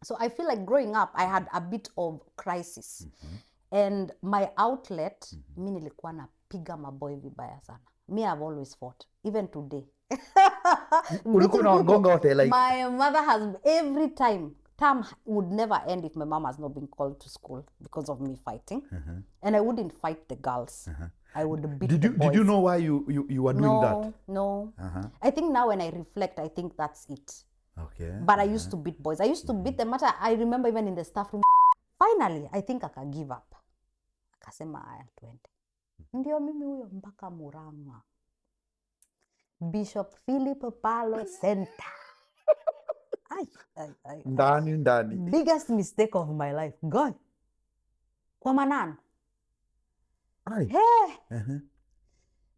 So I feel like growing up, I had a bit of crisis. And my outlet, mi nilikuwa napiga maboy vibaya sana. Me, I've always fought, even today. Ulikuwa unawagonga wote, like... My mother has, every time, term would never end if my mom has not been called to school because of me fighting. And I wouldn't fight the girls. I would beat the boys. Did you know why you were doing that? No. I think now when I reflect, I think that's it. Okay. But I used to beat boys. I used to beat them. I remember even in the staff room. Finally, I think aka give up. Akasema aya twende. Ndio mimi huyo mpaka Murang'a. Bishop Philip Palo Center. Ndani. Biggest mistake of my life. God. Kwa Manan. Hey.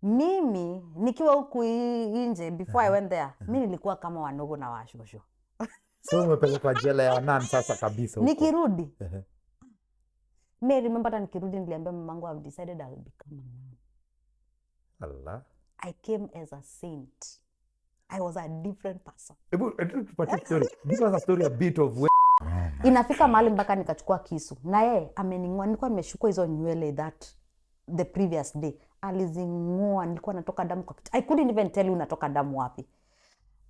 Mimi nikiwa huku nje before I went there, mimi nilikuwa kama wanogo na washosho. So umepelekwa jela ya Nan sasa kabisa huko. Nikirudi. Me remember that nikirudi niliambia mamangu I've decided I'll become a nun. Allah. I came as a saint. I was a different person. This was a story a bit of Inafika mahali mpaka nikachukua kisu. Na yeye amening'oa, nilikuwa nimeshukua hizo nywele that the previous day. Alizing'oa, nilikuwa natoka damu kwa kitu. I couldn't even tell you natoka damu wapi.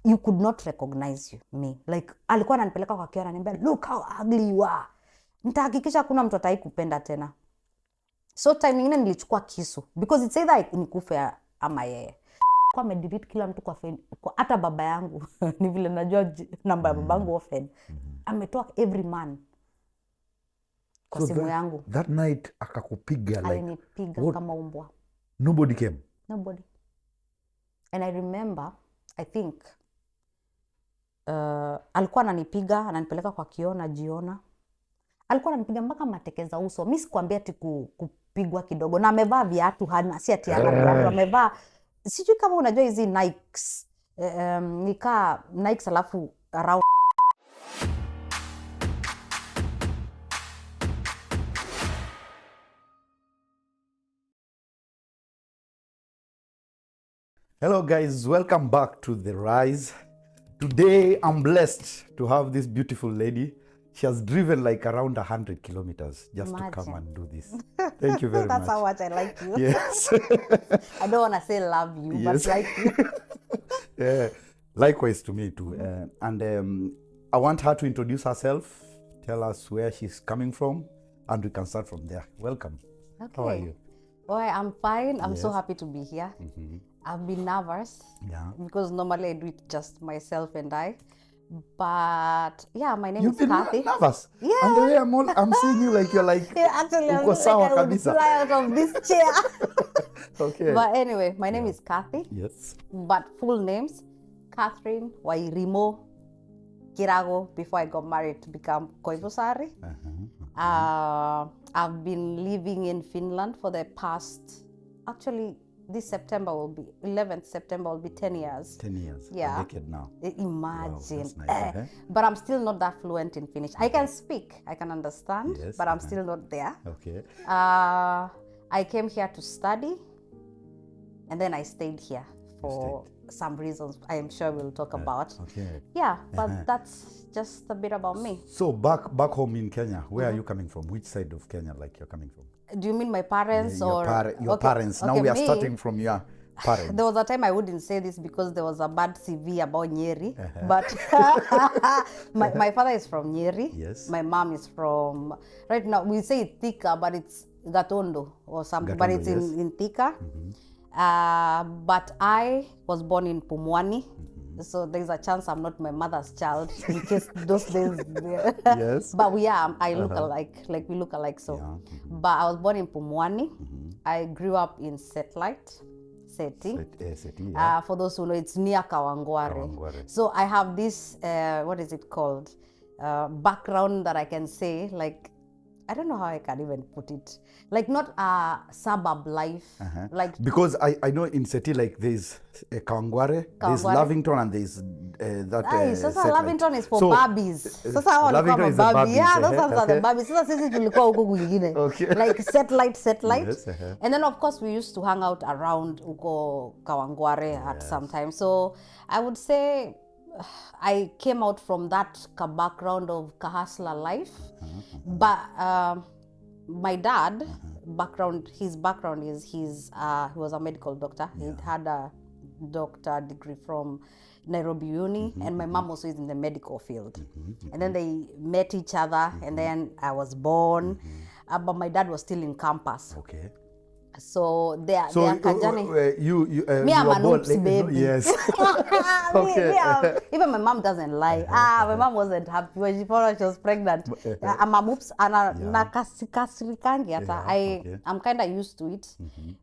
You could not recognize me. Like alikuwa ananipeleka kwa kioo ananiambia look how ugly you are. Nitahakikisha kuna mtu atakupenda tena. So time nyingine nilichukua kisu because it's either nikufe ama yeye. Kwa amedelete kila mtu kwa hata baba yangu. Ni vile najua namba ya babangu often. Ametoa every man kwa simu yangu. That night akakupiga like alinipiga kama umbwa. Nobody came. Nobody. And I remember, I think alikuwa ananipiga, ananipeleka kwa kioo najiona. Alikuwa ananipiga mpaka matekeza uso. Mimi sikwambia ati kupigwa kidogo. Na amevaa viatu hana si ati ana viatu. Amevaa sijui kama unajua hizi Nikes. Nika Nikes alafu around. Hello guys, welcome back to The Rise. Today I'm blessed to have this beautiful lady. She has driven like around 100 kilometers just to come and do this. Thank you very That's much. how much I like you. Yes. I don't want to say love you, Yes. but like you. Yeah, likewise to me too. I want her to introduce herself, tell us where she's coming from, and we can start from there. Welcome. Okay. How are you? Boy, I'm fine. I'm so Yes. happy to be here. I've been nervous because normally I do it just myself and I. But yeah, my name You've is been Carthie. nervous. Yeah. And the way I'm seeing you like you're like, Yeah, actually, I'm uko sawa like I would kabisa. fly out of this chair. Okay. But anyway, my name is Carthie. Yes. But full names, Catherine Wairimo Kirago, before I got married to become Koivusari. I've been living in Finland for the past, actually, this September will be, 11th September will be 10 years. 10 years. Yeah. A decade now. Imagine. Wow, that's nice. But I'm still not that fluent in Finnish. I can speak, I can understand, Yes, but I'm still not there. Okay. I came here to study, and then I stayed here for some reasons I am sure we'll talk about. Okay. Yeah, but that's just a bit about me. So back home in Kenya, where are you coming from? Which side of Kenya like you're coming from? Do you mean my parents or your parents? Now okay, we are me, starting from your parents. There was a time I wouldn't say this because there was a bad CV about Nyeri, but my father is from Nyeri. Yes. My mom is from, right now we say Thika, but it's Gatondo or something, but it's yes. in Thika. But I was born in Pumwani. So there's a chance I'm not my mother's child in case those days. Yes. But we are. I look alike. Like we look alike. So, but I was born in Pumwani. I grew up in Satellite setting. For those who know, it's near Kawangware. So I have this. What is it called? Background that I can say like. I don't know how I can even put it. Like not a suburb life. Like because I know in Seti like there's Kawangware, there's Lavington, and there's that. Sasa Lavington is for Barbies. Sasa hao walikuwa Lavington is the Barbie. Barbies, Yeah, those are the Barbies. Sasa sisi tulikuwa huko kwingine. Okay. Like satellite. Yes, And then of course we used to hang out around huko Kawangware at some time. So I would say I came out from that background of hustler life, but my dad his background is he was a medical doctor. He had a doctor degree from Nairobi Uni, and my mom also is in the medical field. And then they met each other, and then I was born, but my dad was still in campus. Okay. So they are So me, I'm an oops baby. Yes. Okay. Even my mom doesn't lie. My mom wasn't happy when she found out she was pregnant. I'm a oops, and I'm kind of used to it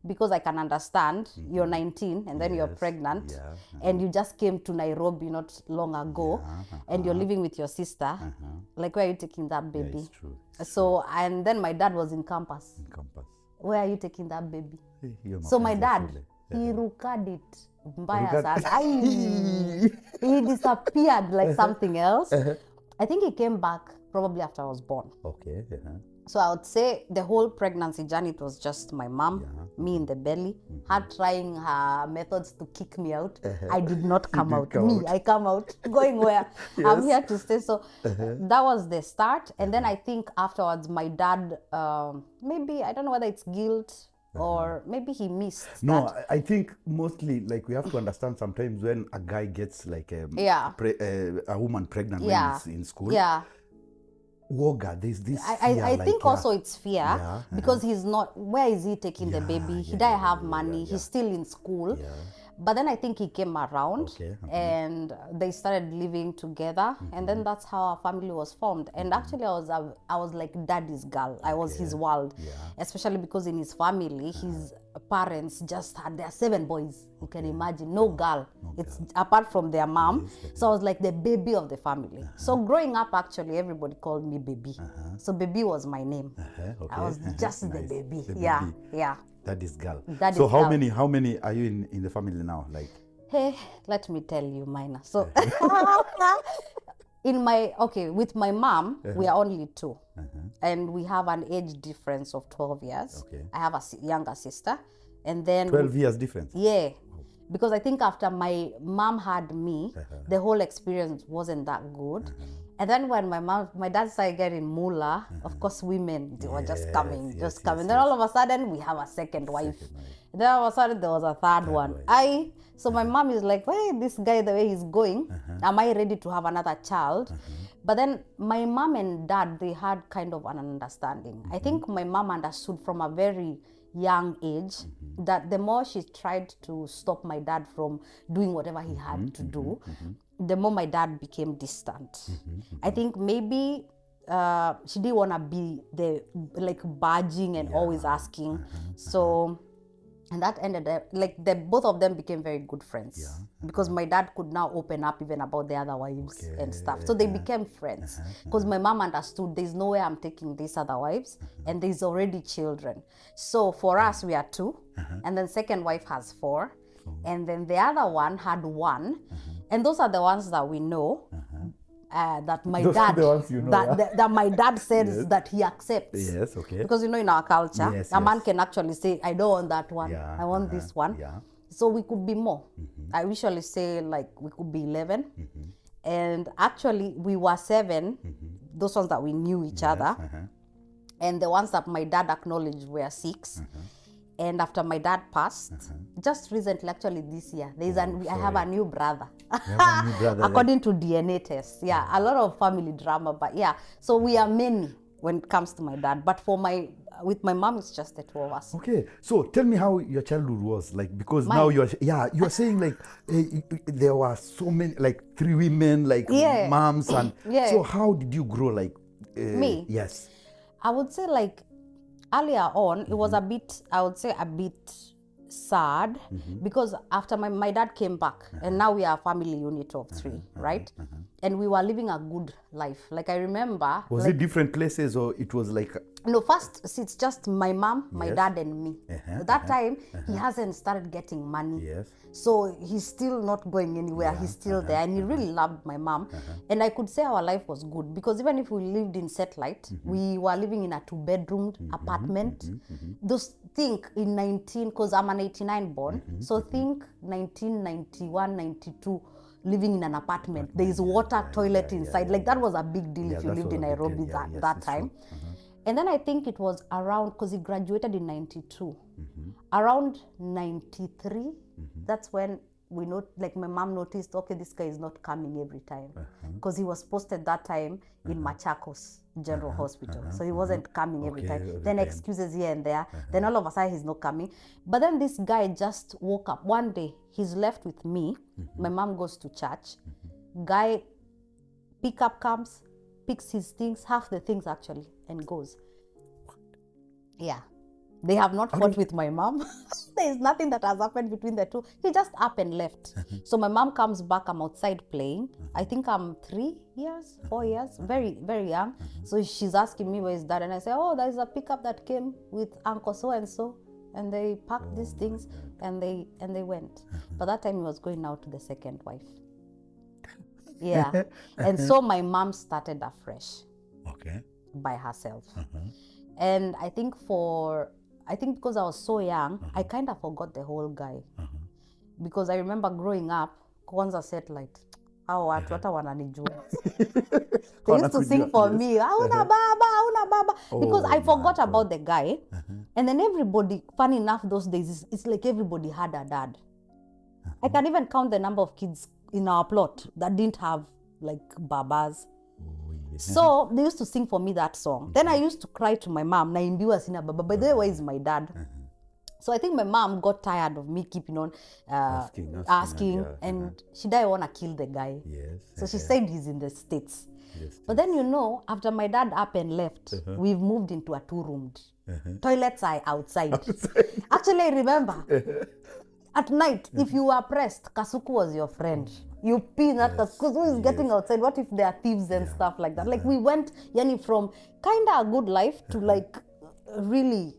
because I can understand. You're 19 and then you're pregnant, and you just came to Nairobi not long ago, and you're living with your sister. Like, where are you taking that baby? Yeah, it's true. So, and then my dad was in campus. Where are you taking that baby? So my dad, he rukad it mbaya sana. He disappeared like something else. I think he came back probably after I was born. Okay. So I would say the whole pregnancy journey, it was just my mom, me in the belly, her trying her methods to kick me out. I did not come out. I come out. Going where? I'm here to stay. So that was the start. And then I think afterwards, my dad, maybe, I don't know whether it's guilt or maybe he missed No, that. I think mostly, like, we have to understand sometimes when a guy gets like a woman pregnant when he's in school. Woga, there's this fear, I think also it's fear because he's not, where is he taking the baby? He doesn't have money. He's still in school. But then I think he came around and they started living together, and then that's how our family was formed. And actually I was like daddy's girl. I was his world, especially because in his family, his parents just had their 7 boys. You can imagine, no girl. It's apart from their mom. So I was like the baby of the family. So growing up, actually, everybody called me baby. So baby was my name. I was just the baby. Yeah. That is girl. So how many are you in the family now? Like, hey, let me tell you, Mina. So with my mom, we are only 2. And we have an age difference of 12 years. I have a younger sister. And then 12 years difference? Yeah. Because I think after my mom had me, the whole experience wasn't that good. And then when my dad started getting moolah, of course women, they were just coming. Then all of a sudden, we have a second wife. And then all of a sudden, there was a third one. So my mom is like, hey, this guy, the way he's going, am I ready to have another child? But then my mom and dad, they had kind of an understanding. I think my mom understood from a very young age that the more she tried to stop my dad from doing whatever he had to do, the more my dad became distant. I think maybe she didn't want to be the like badging and always asking. So, and that ended up, like, both of them became very good friends because my dad could now open up even about the other wives and stuff. So they became friends because my mom understood there's no way I'm taking these other wives and there's already children. So for us, we are 2, and then second wife has 4, and then the other one had 1, and those are the ones that we know. That my dad, that my dad says that he accepts. Because in our culture, a man can actually say, I don't want that one, I want this one. So we could be more. I usually say like we could be 11. And actually we were 7, those ones that we knew each other. And the ones that my dad acknowledged were 6. And after my dad passed, just recently, actually this year, I have a new brother. According to DNA tests. A lot of family drama, but so we are many when it comes to my dad. But with my mom, it's just the 2 of us. Okay, so tell me how your childhood was like, because now you're saying like there were so many, like 3 women, like moms, and so how did you grow, like me? Yes, I would say like earlier on, it was a bit sad because after my dad came back and now we are a family unit of 3, right? And we were living a good life. Like I remember. Was it different places or it was like? No, first it's just my mom, my dad and me. That time he hasn't started getting money. So he's still not going anywhere. He's still there and he really loved my mom. And I could say our life was good because even if we lived in satellite, we were living in a 2-bedroom apartment. Those think in because I'm an 89 born. So think 1991, 92. living in an apartment. There is water, toilet inside. Like that was a big deal if you lived in Nairobi that time. And then I think it was around, because he graduated in 92. Around 93, that's when we like my mom noticed, okay, this guy is not coming every time. Because he was posted that time in Machakos General Hospital. So he wasn't coming every time. Then excuses here and there. Then all of a sudden he's not coming. But then this guy just woke up. One day, he's left with me. My mom goes to church. Guy pickup comes, picks his things, half the things actually, and goes. Yeah. They have not fought with my mom. There is nothing that has happened between the two. He just up and left. So my mom comes back. I'm outside playing. I think I'm 3 years, 4 years, very, very young. So she's asking me, where is that? And I say, oh, there's a pickup that came with Uncle so-and-so. And they packed these things and they went. But that time he was going out to the second wife. Yeah. And so my mom started afresh. Okay. By herself. And I think because I was so young, I kind of forgot the whole guy. Because I remember growing up, Kwanzaa satellite. Hao watu hata wananijua. They used to sing for me, hauna baba. Because I forgot about the guy. And then everybody, funny enough, those days, it's like everybody had a dad. I can even count the number of kids in our plot that didn't have like babas. So they used to sing for me that song. Then I used to cry to my mom, naimbiwa sina baba, by the way, where is my dad? So I think my mom got tired of me keeping on asking and she didn't want to kill the guy. So she said he's in the States. But then, after my dad up and left, we've moved into a 2-roomed. Toilets are outside. Actually, I remember, at night, if you were pressed, Kasuku was your friend. You pee in that because who is getting outside? What if there are thieves and stuff like that? Like we went, from kind of a good life to like really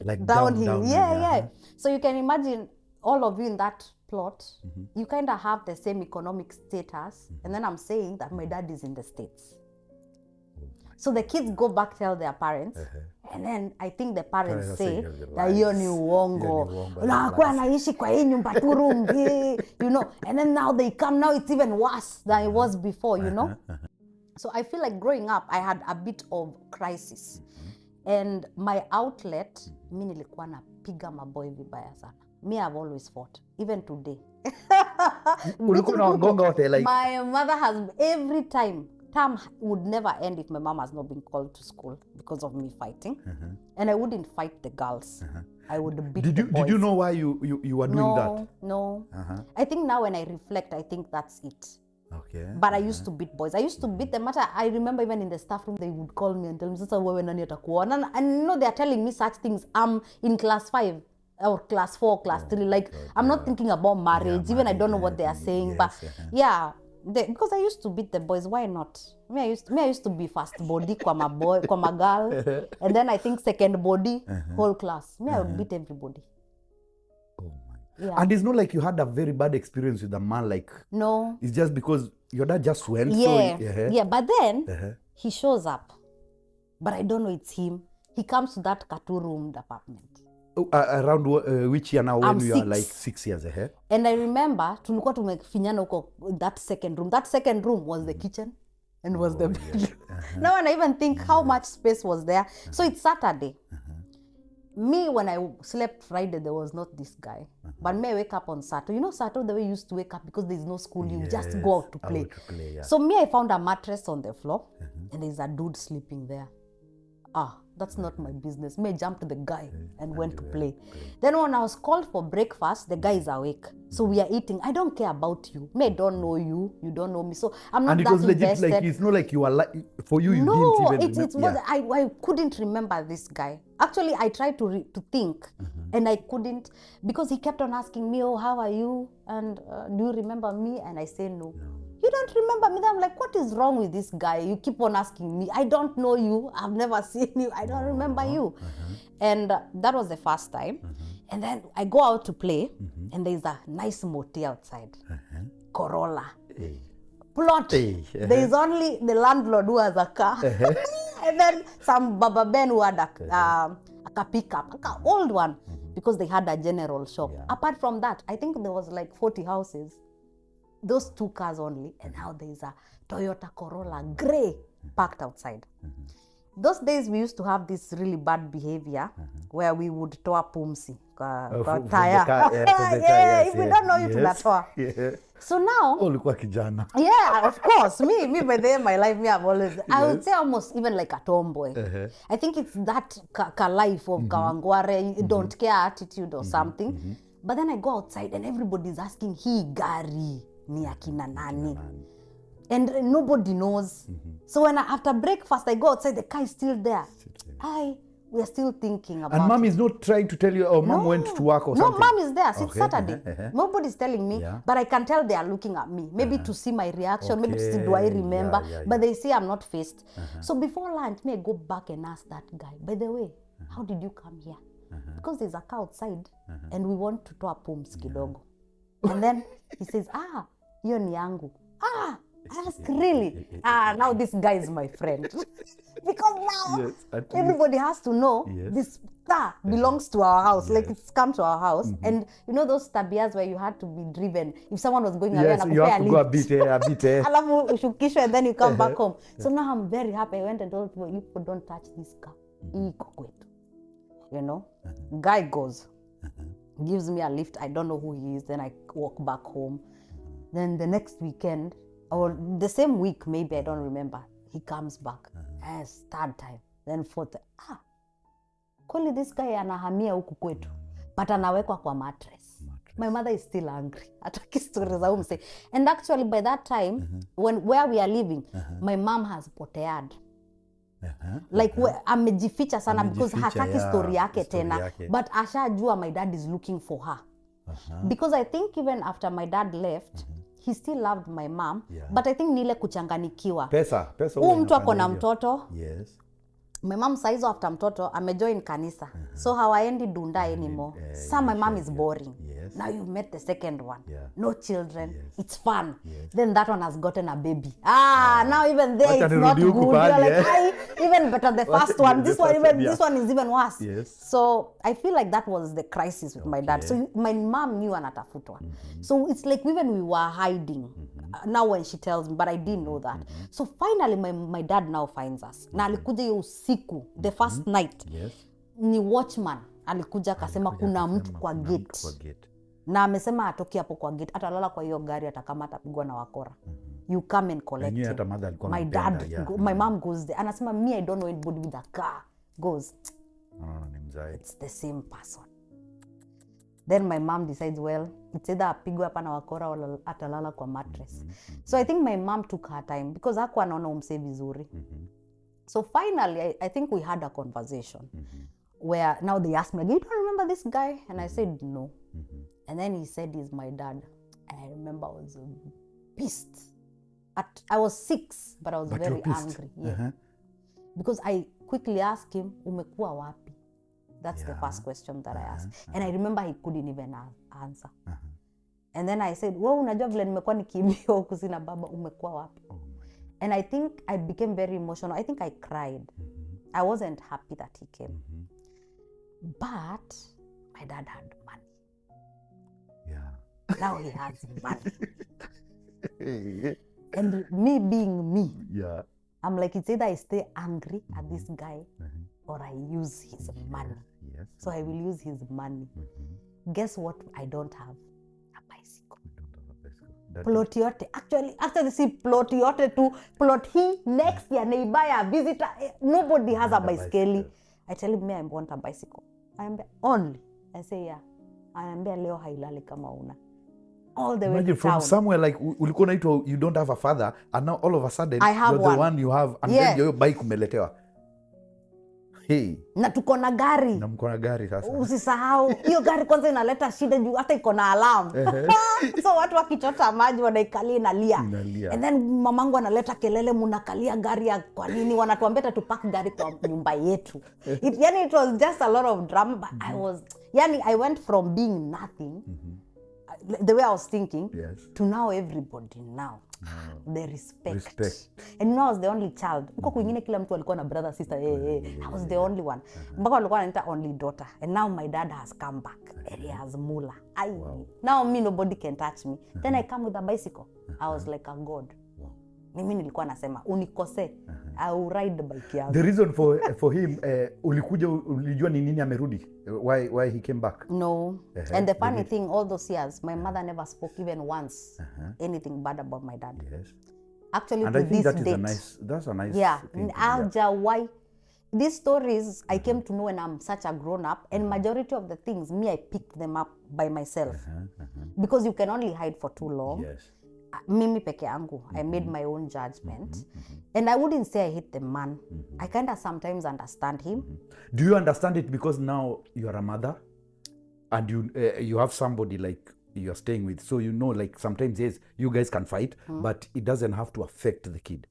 like downhill. Yeah. So you can imagine all of you in that plot, you kind of have the same economic status. And then I'm saying that my dad is in the States. So the kids go back, tell their parents, and then I think the parents say that hiyo ni uongo. Unakuwa naishi kwa hii nyumba 2-room, and then now they come, now it's even worse than it was before, So I feel like growing up, I had a bit of crisis. And my outlet, mi nilikuwa napiga maboy vibaya sana. Me, I've always fought, even today. My mother has, every time, term would never end if my mom has not been called to school because of me fighting. And I wouldn't fight the girls. I would beat the boys. Did you know why you were doing that? No. I think now when I reflect, I think that's it. Okay. But I used to beat boys. I used to beat them. I remember even in the staff room, they would call me and tell me, Sasa wewe nani atakuwa? And they're telling me such things. I'm in class 5 or class 4, class 3. Like, I'm not thinking about marriage. Even I don't know what they are saying. But yeah. Because I used to beat the boys, why not? I used to be first body kwa girl, and then I think second body, whole class. I would beat everybody. Oh my. Yeah. And it's not like you had a very bad experience with a man, like... No. It's just because your dad just went. Yeah, but then he shows up. But I don't know it's him. He comes to that 2-roomed apartment. Around which year now, when you are like 6 years ahead? And I remember, tulikuwa tumefinyana huko that second room. That second room was the kitchen and was the bedroom. Now and I even think how much space was there. So it's Saturday. Me, when I slept Friday, there was not this guy. But me, I wake up on Saturday. Saturday, the way you used to wake up because there's no school, you just go out to play. So me, I found a mattress on the floor and there's a dude sleeping there. That's not my business. Me jumped the guy and went to play. Then when I was called for breakfast, the guy is awake. So we are eating. I don't care about you. Me, I don't know you. You don't know me. So I'm not that invested. And it was legit, like, it's not like you are like, for you, you didn't even... No, I couldn't remember this guy. Actually, I tried to think and I couldn't, because he kept on asking me, how are you? And do you remember me? And I say no. You don't remember me? I'm like, what is wrong with this guy? You keep on asking me. I don't know you. I've never seen you. I don't remember you. And that was the first time. And then I go out to play and there's a nice motel outside. Corolla. Plot. There's only the landlord who has a car. And then some Baba Ben who had a pickup, an old one, because they had a general shop. Apart from that, I think there was like 40 houses. those 2 cars only, and now there's a Toyota Corolla grey parked outside. Those days we used to have this really bad behavior where we would toa pumsi kwa tire. If we don't know you tunatoa. So now, ulikuwa kijana. Yeah, of course. Me by the end of my life, I've always, I would say almost even like a tomboy. I think it's that life of kawangware, you don't care attitude or something. But then I go outside and everybody's asking, hii gari ni akina nani? And nobody knows. So when after breakfast I go outside, the car is still there. We are still thinking about And mom is not trying to tell you, oh, mom went to work or something? No, mom is there. It's Saturday. Nobody's telling me, but I can tell they are looking at me. Maybe to see my reaction, maybe to see, do I remember? But they say I'm not faced. So before lunch, I go back and ask that guy, by the way, how did you come here? Because there's a car outside and we want to toa pumps kidogo. And then he says, hiyo ni yangu. I ask, really? Now this guy is my friend. Because now everybody has to know this car belongs to our house. Like it's come to our house. And you know those tabias where you had to be driven. If someone was going away, you have to go a bit. Alafu ushukishwe and then you come back home. So now I'm very happy. I went and told people, you people don't touch this car. Iko kwetu. You know? Guy goes, gives me a lift. I don't know who he is. Then I walk back home. Then the next weekend, or the same week, maybe, I don't remember, he comes back. As 3rd time, then 4th. Kweli this guy anahamia huku kwetu, but anawekwa kwa mattress. My mother is still angry. Ataki stories za umse. And actually by that time, where we are living, my mom has potead. Like amejificha sana because hataki story yake tena. But ashajua my dad is looking for her. Because I think even after my dad left, he still loved my mom, but I think nile kuchanganikiwa. Pesa. Mtu ako na mtoto. Yes. My mom saizo after mtoto amejoin kanisa. So hawaendi dunda anymore. So my mom is boring. Now you've met the second one. No children. It's fun. Then that one has gotten a baby. Now even there it's not good. You're like, even better the first one. This one is even worse. So I feel like that was the crisis with my dad. So my mom knew anatafutwa. So it's like even we were hiding. Now when she tells me, but I didn't know that. So finally my dad now finds us. Na alikuja hiyo usiku, the first night. Ni watchman alikuja akasema kuna mtu kwa gate. Na amesema atoki hapo kwa gate, atalala kwa hiyo gari atakama atapigwa na wakora. You come and collect him. My dad, my mom goes there. Anasema me I don't know anybody with a car. Goes. It's the same person. Then my mom decides, well, it's either apigwe hapa na wakora or atalala kwa mattress. So I think my mom took her time because hakuwa anaona umse vizuri. So finally, I think we had a conversation where now they asked me, you don't remember this guy? And I said, no. And then he said, he's my dad. And I remember I was pissed. I was 6, but I was very angry. Because I quickly asked him, umekuwa wapi? That's the first question that I asked. And I remember he couldn't even answer. And then I said, wow, unajua vile nimekuwa nikimbia huku sina baba, umekuwa wapi? And I think I became very emotional. I think I cried. I wasn't happy that he came. But my dad had money. Now he has money. And me being me, I'm like, it's either I stay angry at this guy or I use his money. So I will use his money. Guess what I don't have? A bicycle. Plot yote. Actually, after the see plot yote to plot he next year neighbor a visitor. Nobody has a bicycle. I tell him, me I want a bicycle. I am only. I say, yeah. I am leo hailali kama una. All the way to from town. Somewhere like ulikuwa naitwa you don't have a father and now all of a sudden I have you're one. the one you have and then your bike umeletewa. Hey. Na tuko na gari. Na mko na gari sasa. Usisahau hiyo gari kwanza inaleta shida juu hata iko na alarm. So watu wakichota maji wanaikalia inalia. And then mamangu analeta kelele mnakalia gari ya kwa nini wanatuambia tupack gari kwa nyumba yetu. It was just a lot of drama but I went from being nothing the way I was thinking to now everybody now. the respect. And I was the only child. Huko kwingine kila mtu alikuwa na brother sister. I was the only one. Mpaka walikuwa wanaita only daughter. And now my dad has come back. And he has mula. Now me nobody can touch me. Then I come with a bicycle. I was like a god. Mimi nilikuwa nasema unikose I will ride the bike yangu. The reason for him ulikuja ulijua ni nini amerudi, why he came back? No. And the funny thing, all those years my mother never spoke even once anything bad about my dad. Yes. Actually, and to I think this that date, that's a nice yeah, thing. why these stories I came to know when I'm such a grown up, and majority of the things me I picked them up by myself because you can only hide for too long. Yes. Mimi peke yangu, I made my own judgment, and I wouldn't say I hate the man. I kind of sometimes understand him. Do you understand it because now you are a mother and you have somebody like you are staying with, so you know, like sometimes yes you guys can fight, but it doesn't have to affect the kid?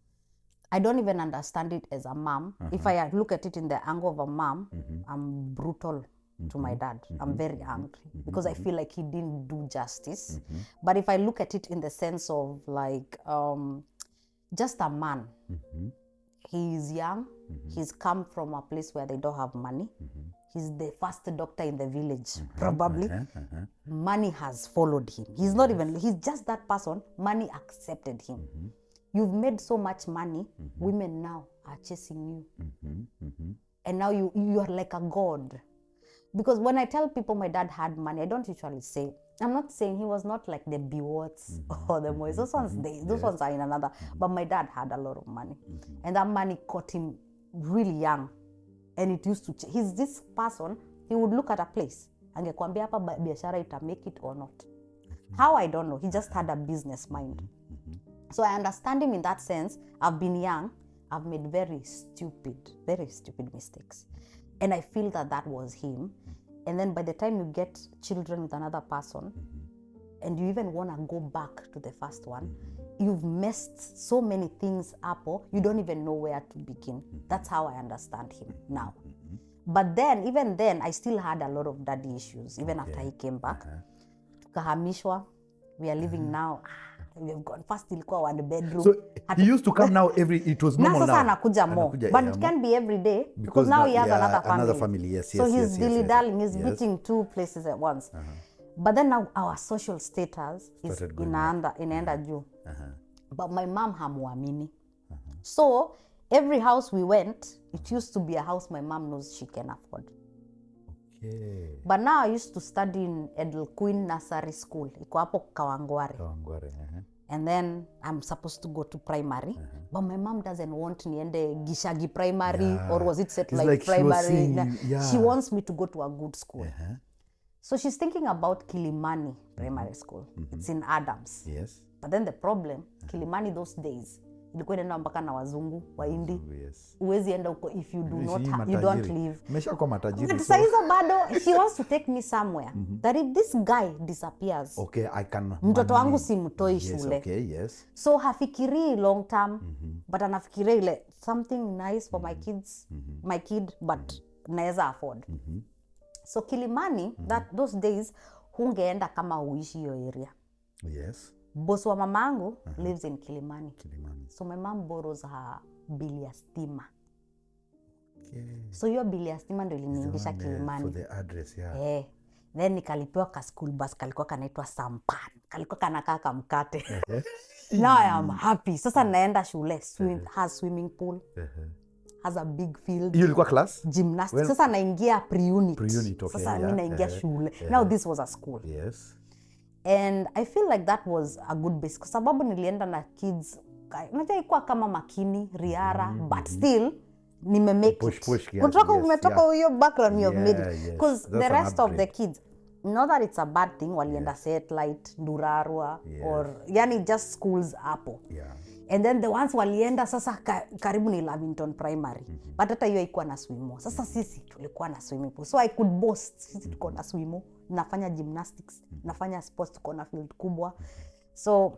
I don't even understand it as a mom. If I look at it in the angle of a mom, I'm brutal to my dad. I'm very angry because I feel like he didn't do justice. But if I look at it in the sense of like just a man, he's young, he's come from a place where they don't have money. He's the first doctor in the village, probably. Money has followed him. He's not even, he's just that person. Money accepted him. You've made so much money, women now are chasing you. And now you are like a god. Because when I tell people my dad had money, I don't usually say, I'm not saying he was not like the Biwots or the Mois. Those ones are in another. But my dad had a lot of money. And that money caught him really young. And it used to, he's this person, he would look at a place. Angekwambia hapa biashara ita make it or not. How, I don't know. He just had a business mind. So I understand him in that sense. I've been young. I've made very stupid mistakes. And I feel that that was him. And then by the time you get children with another person, and you even want to go back to the first one, you've messed so many things up, or you don't even know where to begin. That's how I understand him now. But then, even then, I still had a lot of daddy issues, even after he came back. Tukahamishwa. We are living now. We have gone first ilikuwa one bedroom. So he used to come now it was normal now. Sasa anakuja more. But it can be every day because now he has another family. Yes, so he's dilly-dallying, he's yes. beating two places at once. But then now our social status is inaenda juu. But my mom hamuamini. So every house we went, it used to be a house my mom knows she can afford. Okay. But now I used to study in Edel Queen Nursery School. Iko hapo Kawangware. And then I'm supposed to go to primary. But my mom doesn't want niende Gishagi primary, or was it set like primary? She wants me to go to a good school. So she's thinking about Kilimani Primary School. It's in Adams. Yes. But then the problem, Kilimani those days, ilikuwa inaenda mpaka na wazungu waindi. Uwezi enda huko if you do not you don't live. Umeshakuwa matajiri. But saizo bado she wants to take me somewhere that if this guy disappears, okay, I can mtoto wangu simtoi shule. Okay, yes. So hafikiri long term, but anafikiria ile something nice for my kids, my kid, but naeza afford. So Kilimani, those days hungeenda kama uishi hiyo area. Yes. Boss wa mamangu lives in Kilimani. So my mom borrows her bill ya stima. So hiyo bill ya stima ndio iliniingisha Kilimani. For the address, yeah. Then nikalipewa ka school bus kalikuwa kanaitwa Sampan. Kalikuwa kanakaa kamkate. Now I am happy. Sasa naenda shule, has swimming pool. Has a big field. Hiyo ilikuwa class? Gymnastics. Sasa naingia pre-unit. Okay. Sasa mimi naingia shule. Now this was a school. Yes. And I feel like that was a good base kwa sababu nilienda na kids, unajua ikuwa kama Makini, Riara, but still nimemake it. Kutoka umetoka hiyo background you have made it. Because the rest of the kids, not that it's a bad thing, walienda Satellite, Ndurarua, or yani just schools hapo. And then the ones walienda sasa karibu ni Lavington Primary. But hata hiyo haikuwa na swimo. Sasa sisi tulikuwa na swimming pool. So I could boast sisi tuko na swimo. Nafanya gymnastics, nafanya sports, tuko na field kubwa. So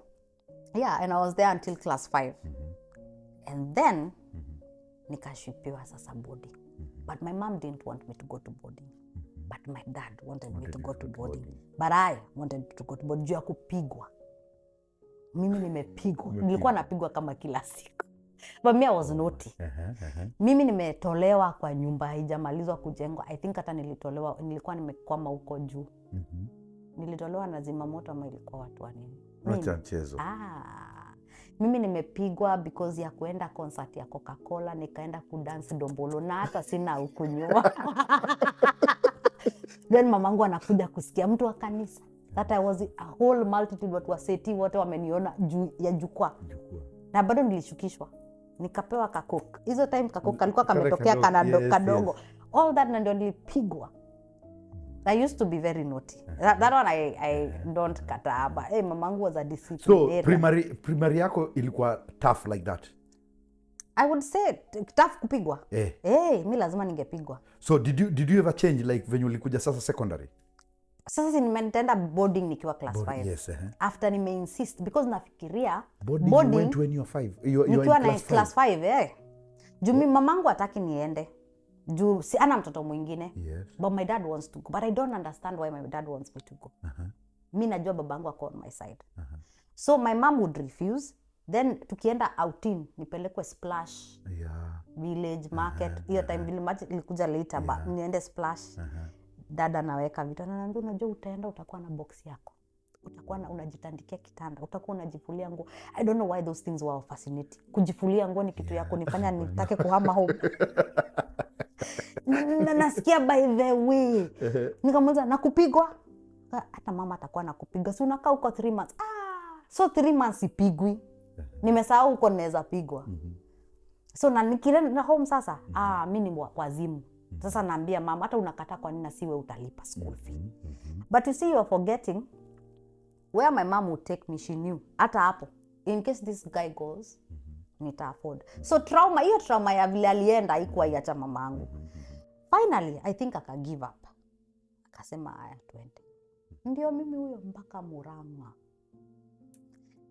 yeah, and I was there until class 5. And then nikashipiwa sasa boarding. But my mom didn't want me to go to boarding. But my dad wanted me to go to boarding. But I wanted to go to boarding juu ya kupigwa. Mimi nimepigwa. Nilikuwa napigwa kama kila siku. But me I was naughty. Mimi nimetolewa kwa nyumba haijamalizwa kujengwa. I think hata nilikuwa nimekwama huko juu. Nilitolewa na zimamoto ama ilikuwa watu wa nini? Acha mchezo. Mimi nimepigwa because ya kuenda concert ya Coca-Cola, nikaenda kudance dombolo na hata sina huku nyuma. Then mamangu anakuja kusikia mtu wa kanisa. That I was a whole multitude, watu wa seti wote wameniona juu ya jukwaa. Na bado nilishukishwa. Nikapewa kakoka. Hizo time kakoka alikuwa kametokea kadogo. All that na ndio nilipigwa. I used to be very naughty. That one I don't kataa. But mamangu was a disciplinarian. So primary yako ilikuwa tough like that? I would say tough kupigwa. Mi lazima ningepigwa. So did you ever change like when ulikuja sasa secondary? Sasa nimeenda boarding nikiwa class 5. Yes, After nime-insist because nafikiria boarding you went when you were 5. You nikiwa na class 5 Juu mamangu hataki niende. Juu si ana mtoto mwingine. Yes. But my dad wants to go. But I don't understand why my dad wants me to go. Mi najua babangu ako on my side. So my mom would refuse. Then tukienda outing nipelekwe Splash. Village market. Hiyo time village ilikuja later but niende Splash. Dada naweka vitu. Ananiambia unajua utaenda utakuwa na box yako. Utakuwa unajitandikia kitanda. Utakuwa unajifulia nguo. I don't know why those things were fascinating. Kujifulia nguo ni kitu yako nifanya nitake kuhama home. Na nasikia by the way. Nikamuuliza nakupigwa? Hata mama atakuwa nakupiga. Si unakaa huko 3 months. So 3 months ipigwi. Nimesahau huko naweza pigwa. So na nikienda home sasa, mimi ni wazimu. Sasa naambia mama hata unakataa kwa nini na siwe utalipa school fee. But you see you're forgetting where my mom would take me, she knew. Hata hapo in case this guy goes, nita afford. So hiyo trauma ya vile alienda haikuwa iacha mamangu. Finally I think aka give up. Akasema haya twende. Ndio mimi huyo mpaka Murang'a.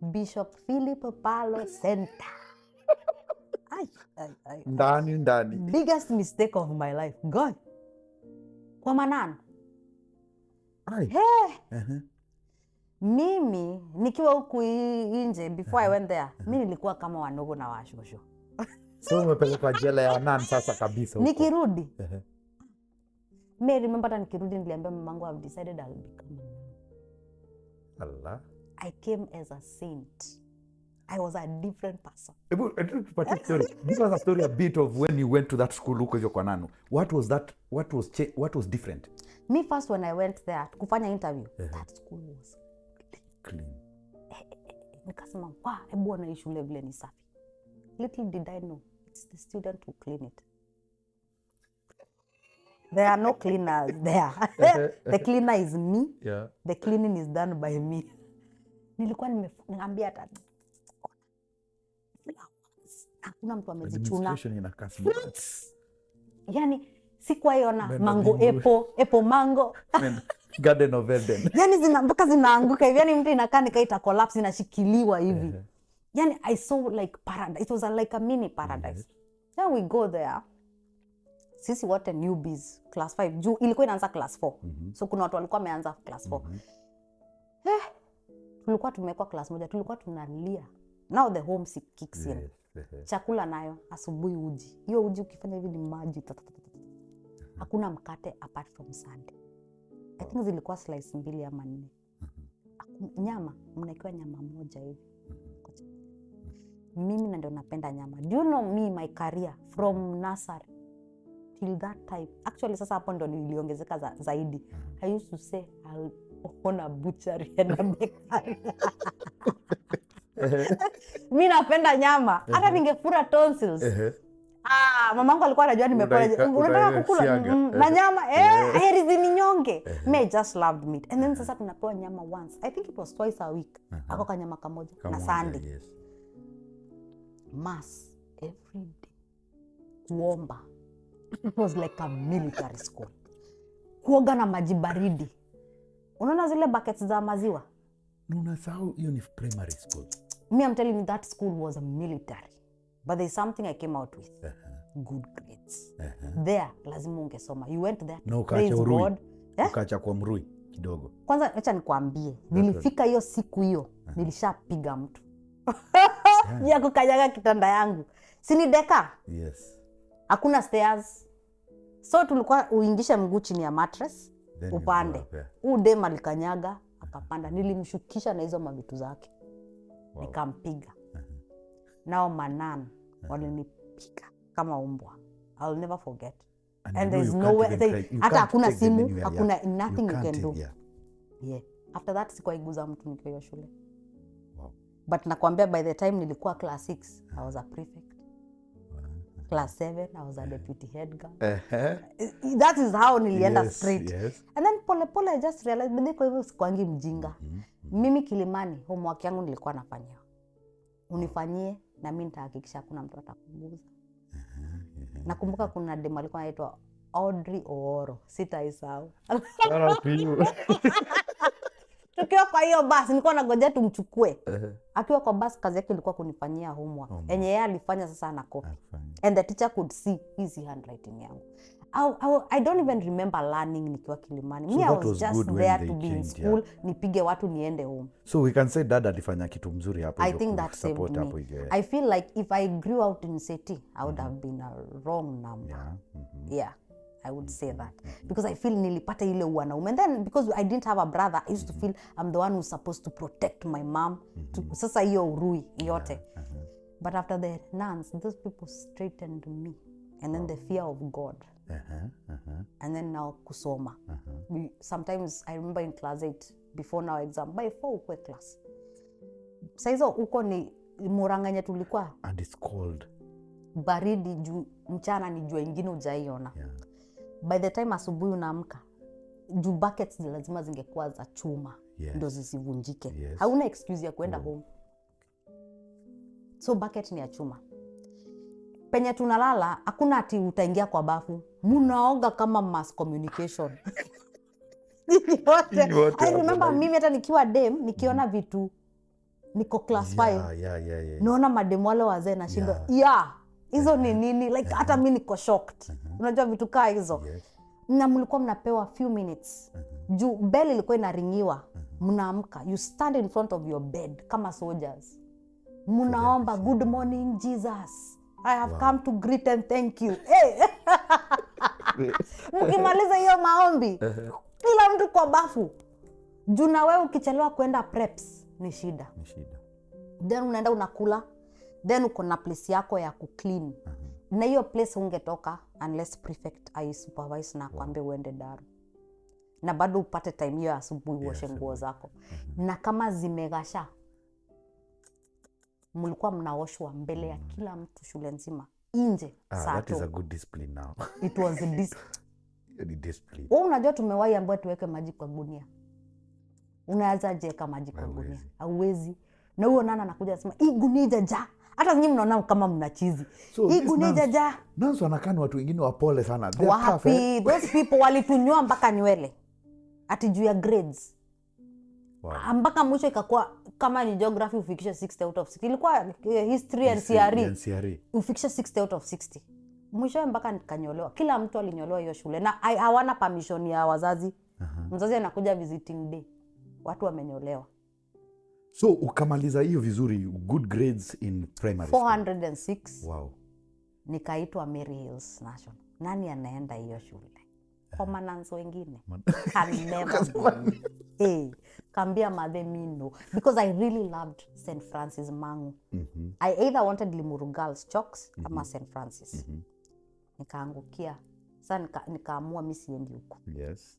Bishop Philip Palo Center. Ndani. Biggest mistake of my life. God. Kwa Manano. Mimi nikiwa huku nje before I went there, mimi nilikuwa kama wanogo na washosho. So umepelekwa jela ya Nan sasa kabisa huko. Nikirudi. Me remember that nikirudi niliambia mamangu I've decided I'll become a nun. Allah. I came as a saint. I was a different person. Give us a story a bit of when you went to that school huko hivyo kwa Nano. What was that? What was different? Me first when I went there kufanya interview, that school was clean. Nikasema, hebu na shule vile ni safi. Little did I know, it's the student who clean it. There are no cleaners there. The cleaner is me. Yeah. The cleaning is done by me. Nilikuwa nimeambia hata hakuna mtu amezichuna. Yani sikuwa iona mango apple mango. Garden of Eden. Yani mpaka zinaanguka hivi. Yani mtu inakaa nikaita collapse inashikiliwa hivi. Yani I saw like paradise. It was like a mini paradise. Then we go there. Sisi wote newbies class 5. Juu ilikuwa inaanza class 4. So kuna watu walikuwa wameanza class 4. Tulikuwa tumekuwa class moja. Tulikuwa tunalia. Now the homesick kicks in. Chakula nayo asubuhi uji. Hiyo uji ukifanya hivi ni maji. Hakuna mkate apart from Sunday. I think zilikuwa slice 2 ama 4. Nyama, mnakiwa nyama moja hivi. Mimi ndio napenda nyama. Do you know me, my career from nursery till that time. Actually sasa hapo ndo niliongezeka zaidi. I used to say I'll open a butchery and a bakery. Mimi napenda nyama. Hata ningefura tonsils. Mamangu alikuwa anajua nimepona. Unataka kukula na nyama? Heri zininyonge. Me just loved meat. And then sasa tunapewa nyama once. I think it was twice a week. Ako kanyama kamoja na Sunday. Yes. Mass every day. Kuomba. It was like a military school. Kuoga na maji baridi. Unaona zile buckets za maziwa? Unasahau hiyo ni primary school. Me, I'm telling you that school was a military. But there's something I came out with. Good grades. There, lazima ungesoma. You went there. No, ukacha Urui. Ukacha kwa Mrui. kidogo. Kwanza acha nikwambie, nilifika hiyo siku hiyo, nilishapiga mtu. Ya kukanyaga kitanda yangu. Si ni deka? Yes. Hakuna stairs. So tulikuwa uingishe mguu chini ya mattress, Then upande. Dem alikanyaga, akapanda. Nilimshukisha na hizo mavitu zake. Wow. Nikampiga. Nao manan walinipiga kama umbwa. I'll never forget. And there's no way, hata hakuna simu, hakuna nothing you can do. Yeah. After that sikuwaiguza mtu nikiwa hiyo shule. Wow. But nakwambia by the time nilikuwa class 6, I was a prefect. Class 7, I was a deputy head girl. That is how nilienda straight. Yes. And then pole I just realized, bidi kwa hivyo sikuangi mjinga. Mimi Kilimani, homework yangu nilikuwa nafanyia. Unifanyie na mimi nitahakikisha kuna mtu atakuguza. Nakumbuka kuna demo alikuwa anaitwa Audrey Ooro. Sitaisahau. Tukiwa kwa hiyo bus, nilikuwa nangojea tumchukue. Akiwa kwa bus, kazi yake ilikuwa kunifanyia homework. Yenye yeye alifanya sasa na copy. And the teacher could see easy handwriting yangu. I don't even remember learning nikiwa Kilimani. So I was just there to be in school, nipige watu niende home. So we can say dad alifanya kitu mzuri hapo. I think that saved me. I feel like if I grew out in city, I would have been a wrong number. Yeah. I would say that. Because I feel nilipata ile wanaume. And then because I didn't have a brother, I used to feel I'm the one who's supposed to protect my mom. Sasa hiyo urui yote. But after the nuns, those people straightened me. And then the fear of God. And then now kusoma. Sometimes I remember in class 8, before now exam, by 4 ukwe class. Saizo uko ni Muranganya tulikuwa. And it's cold. Baridi juu mchana ni jua ingine hujaiona. By the time asubuhi unaamka, juu buckets lazima zingekuwa za chuma. Ndio zisivunjike. Hauna excuse ya kwenda home. So bucket ni ya chuma. Penye tunalala, hakuna ati utaingia kwa bafu. Munaoga kama mass communication. I remember mimi hata nikiwa dem, nikiona vitu, niko class 5. Naona mademu wale wazee na shindo. Hizo ni nini? Like hata mimi niko shocked. Unajua vitu kaa hizo. Na mlikuwa mnapewa few minutes. Juu bell ilikuwa inaringiwa. Mnaamka. You stand in front of your bed kama soldiers. Mnaomba, good morning Jesus. I have come to greet and thank you. Hey. Mkimaliza hiyo maombi, kila mtu kwa bafu. Juu na wewe ukichelewa kwenda preps ni shida. Then unaenda unakula. Then uko na place yako ya kuclean. Na hiyo place ungetoka unless prefect ai supervise na kwambie uende daru. Na bado upate time hiyo asubuhi uoshe nguo zako. Na kama zimegasha, mlikuwa mnaoshwa mbele ya kila mtu shule nzima. Nje saa that is a good discipline now. It was a discipline. Wewe unajua tumewahi ambaye tuweke maji kwa gunia. Unaweza jeka maji kwa gunia. Hauwezi. Na huyo nana anakuja anasema, "Hii gunia jaja." Hata nyinyi mnaona kama mnachizi. So, hii gunia jaja. Nanzo anakani watu wengine wapole sana. Wapi? Those people walitunyoa mpaka nywele. Ati juu ya grades. Wow. Mpaka mwisho ikakuwa kama ni geography ufikisha 60 out of 60. Ilikuwa history and CRE. Ufikisha 60 out of 60. Mwisho mpaka nikanyolewa. Kila mtu alinyolewa hiyo shule na hawana permission ya wazazi. Mzazi anakuja visiting day. Watu wamenyolewa. So ukamaliza hiyo vizuri, good grades in primary 406. Wow. Nikaitwa Mary Hills National. Nani anaenda hiyo shule? Kwa mananzo wengine. Kambia madhe mino. Because I really loved St. Francis Mangu. I either wanted Limuru Girls Chocks ama St. Francis. Nikaangukia. Sasa nikaamua mimi siendi huko.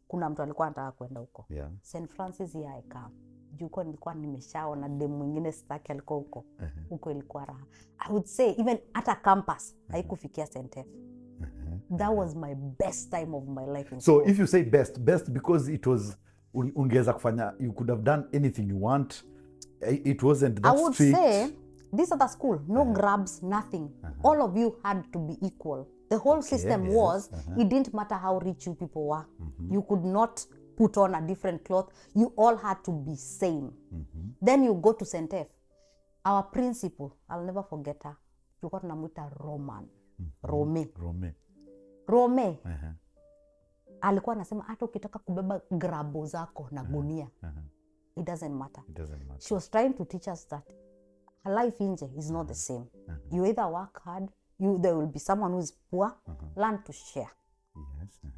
Kuna mtu alikuwa anataka kwenda huko. St. Francis ya eka. Juko nilikuwa nimeshaona demu mwingine sitaki alikuwa huko. Huko ilikuwa raha. I would say even at a campus haikufikia St. F. That was my best time of my life in school. So if you say best because it was ungeweza kufanya, you could have done anything you want. It wasn't that strict. I would say this other school, no grabs, nothing. All of you had to be equal. The whole system was, it didn't matter how rich you people were. You could not put on a different cloth. You all had to be same. Then you go to St. F. Our principal, I'll never forget her. Tulikuwa tunamuita Rome. alikuwa anasema hata ukitaka kubeba grabo zako na gunia, it doesn't matter. She was trying to teach us that life inje is not the same. You either work hard, there will be someone who is poor, learn to share.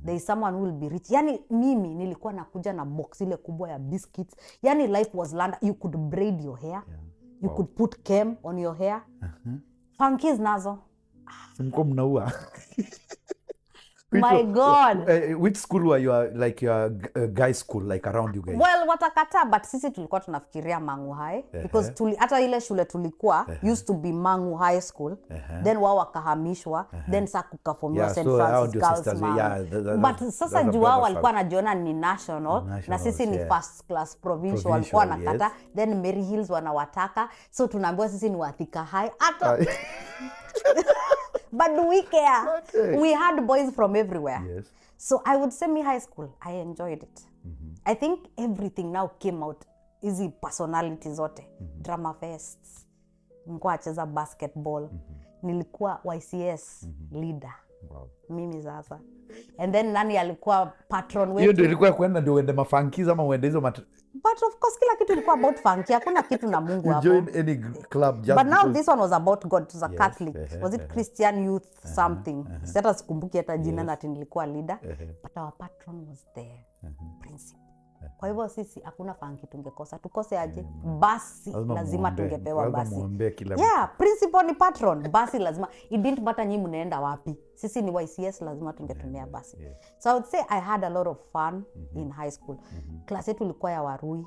There is someone who will be rich. Yani mimi nilikuwa nakuja na box ile kubwa ya biscuits. Yani life was learned. You could braid your hair. You could put chem on your hair. Funkies nazo. Mko mnaua. My God. Which school were you, like your guy school, like around you guys? Well, watakata, but sisi tulikuwa tunafikiria Mangu High. Because hata ile shule tulikuwa, used to be Mangu High School. Then wao wakahamishwa. Then sa kukaformiwa St. Francis Girls Mangu. But sasa juu wao walikuwa najiona ni national. Na sisi ni first class provincial. Walikuwa nakata. Then Mary Hills wanawataka. So tunaambiwa sisi ni Wathika High. But do we care? We had boys from everywhere. So I would say me high school, I enjoyed it. I think everything now came out. Easy personalities zote. Drama fests. Nilikuwa nacheza basketball. Nilikuwa YCS leader. Mimi sasa. And then nani alikuwa patron wetu. Hiyo ndio ilikuwa kwenda ndio uende mafunkies ama uende hizo But of course kila kitu ilikuwa about funky. Hakuna kitu na Mungu hapo. You join any club just But now this one was about God. It was a Catholic. Was it Christian youth something? Sasa sikumbuki hata jina na nilikuwa leader. But our patron was there. Principal. Kwa hivyo sisi hakuna funky tungekosa. Tukose aje? Basi lazima tungepewa basi. Yeah, principal ni patron. Basi lazima. It didn't matter nyinyi mnaenda wapi. Sisi ni YCS lazima tungetumia basi. So I would say I had a lot of fun in high school. Class yetu ilikuwa ya Warui.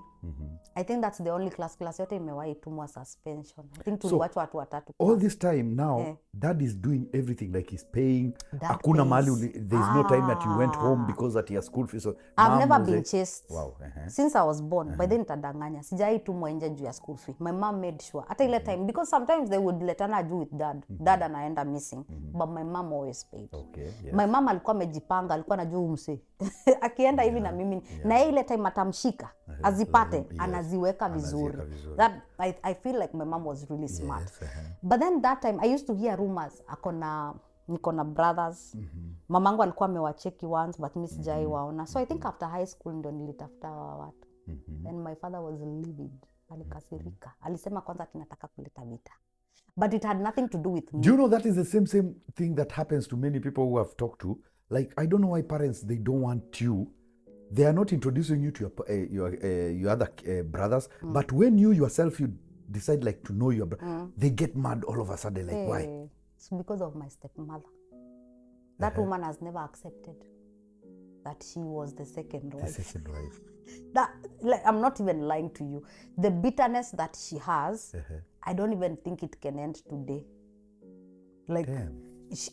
I think that's the only class yote imewahi tumwa suspension. I think tuliwachwa watu watatu. All this time now, dad is doing everything, like he's paying. Hakuna mahali, there's no time that you went home because at your school fees. So I've never been chased. Wow. Since I was born. By then nitadanganya. Sijai tumwa nje juu ya school fee. My mom made sure. Hata ile time, because sometimes they would letana juu with dad. Dad anaenda missing. But my mom always paid. My mom alikuwa amejipanga, alikuwa anajua umse. Akienda hivi na mimi. Na ile time atamshika. Azipate. Anaziweka vizuri. That I feel like my mom was really smart. But then that time I used to hear rumors niko na brothers. Mamangu alikuwa amewacheki once but mimi sijai waona. So I think after high school ndo nilitafuta watu. And my father was livid. Alikasirika. Alisema kwanza tunataka kuleta vita. But it had nothing to do with me. Do you know that is the same thing that happens to many people who I've talked to? Like, I don't know why parents, they don't want you. They are not introducing you to your other brothers. But when you yourself, you decide like to know your brother, they get mad all of a sudden. Like, why? It's because of my stepmother. That woman has never accepted that she was the second wife. The second wife. That, like, I'm not even lying to you. The bitterness that she has, I don't even think it can end today. Like,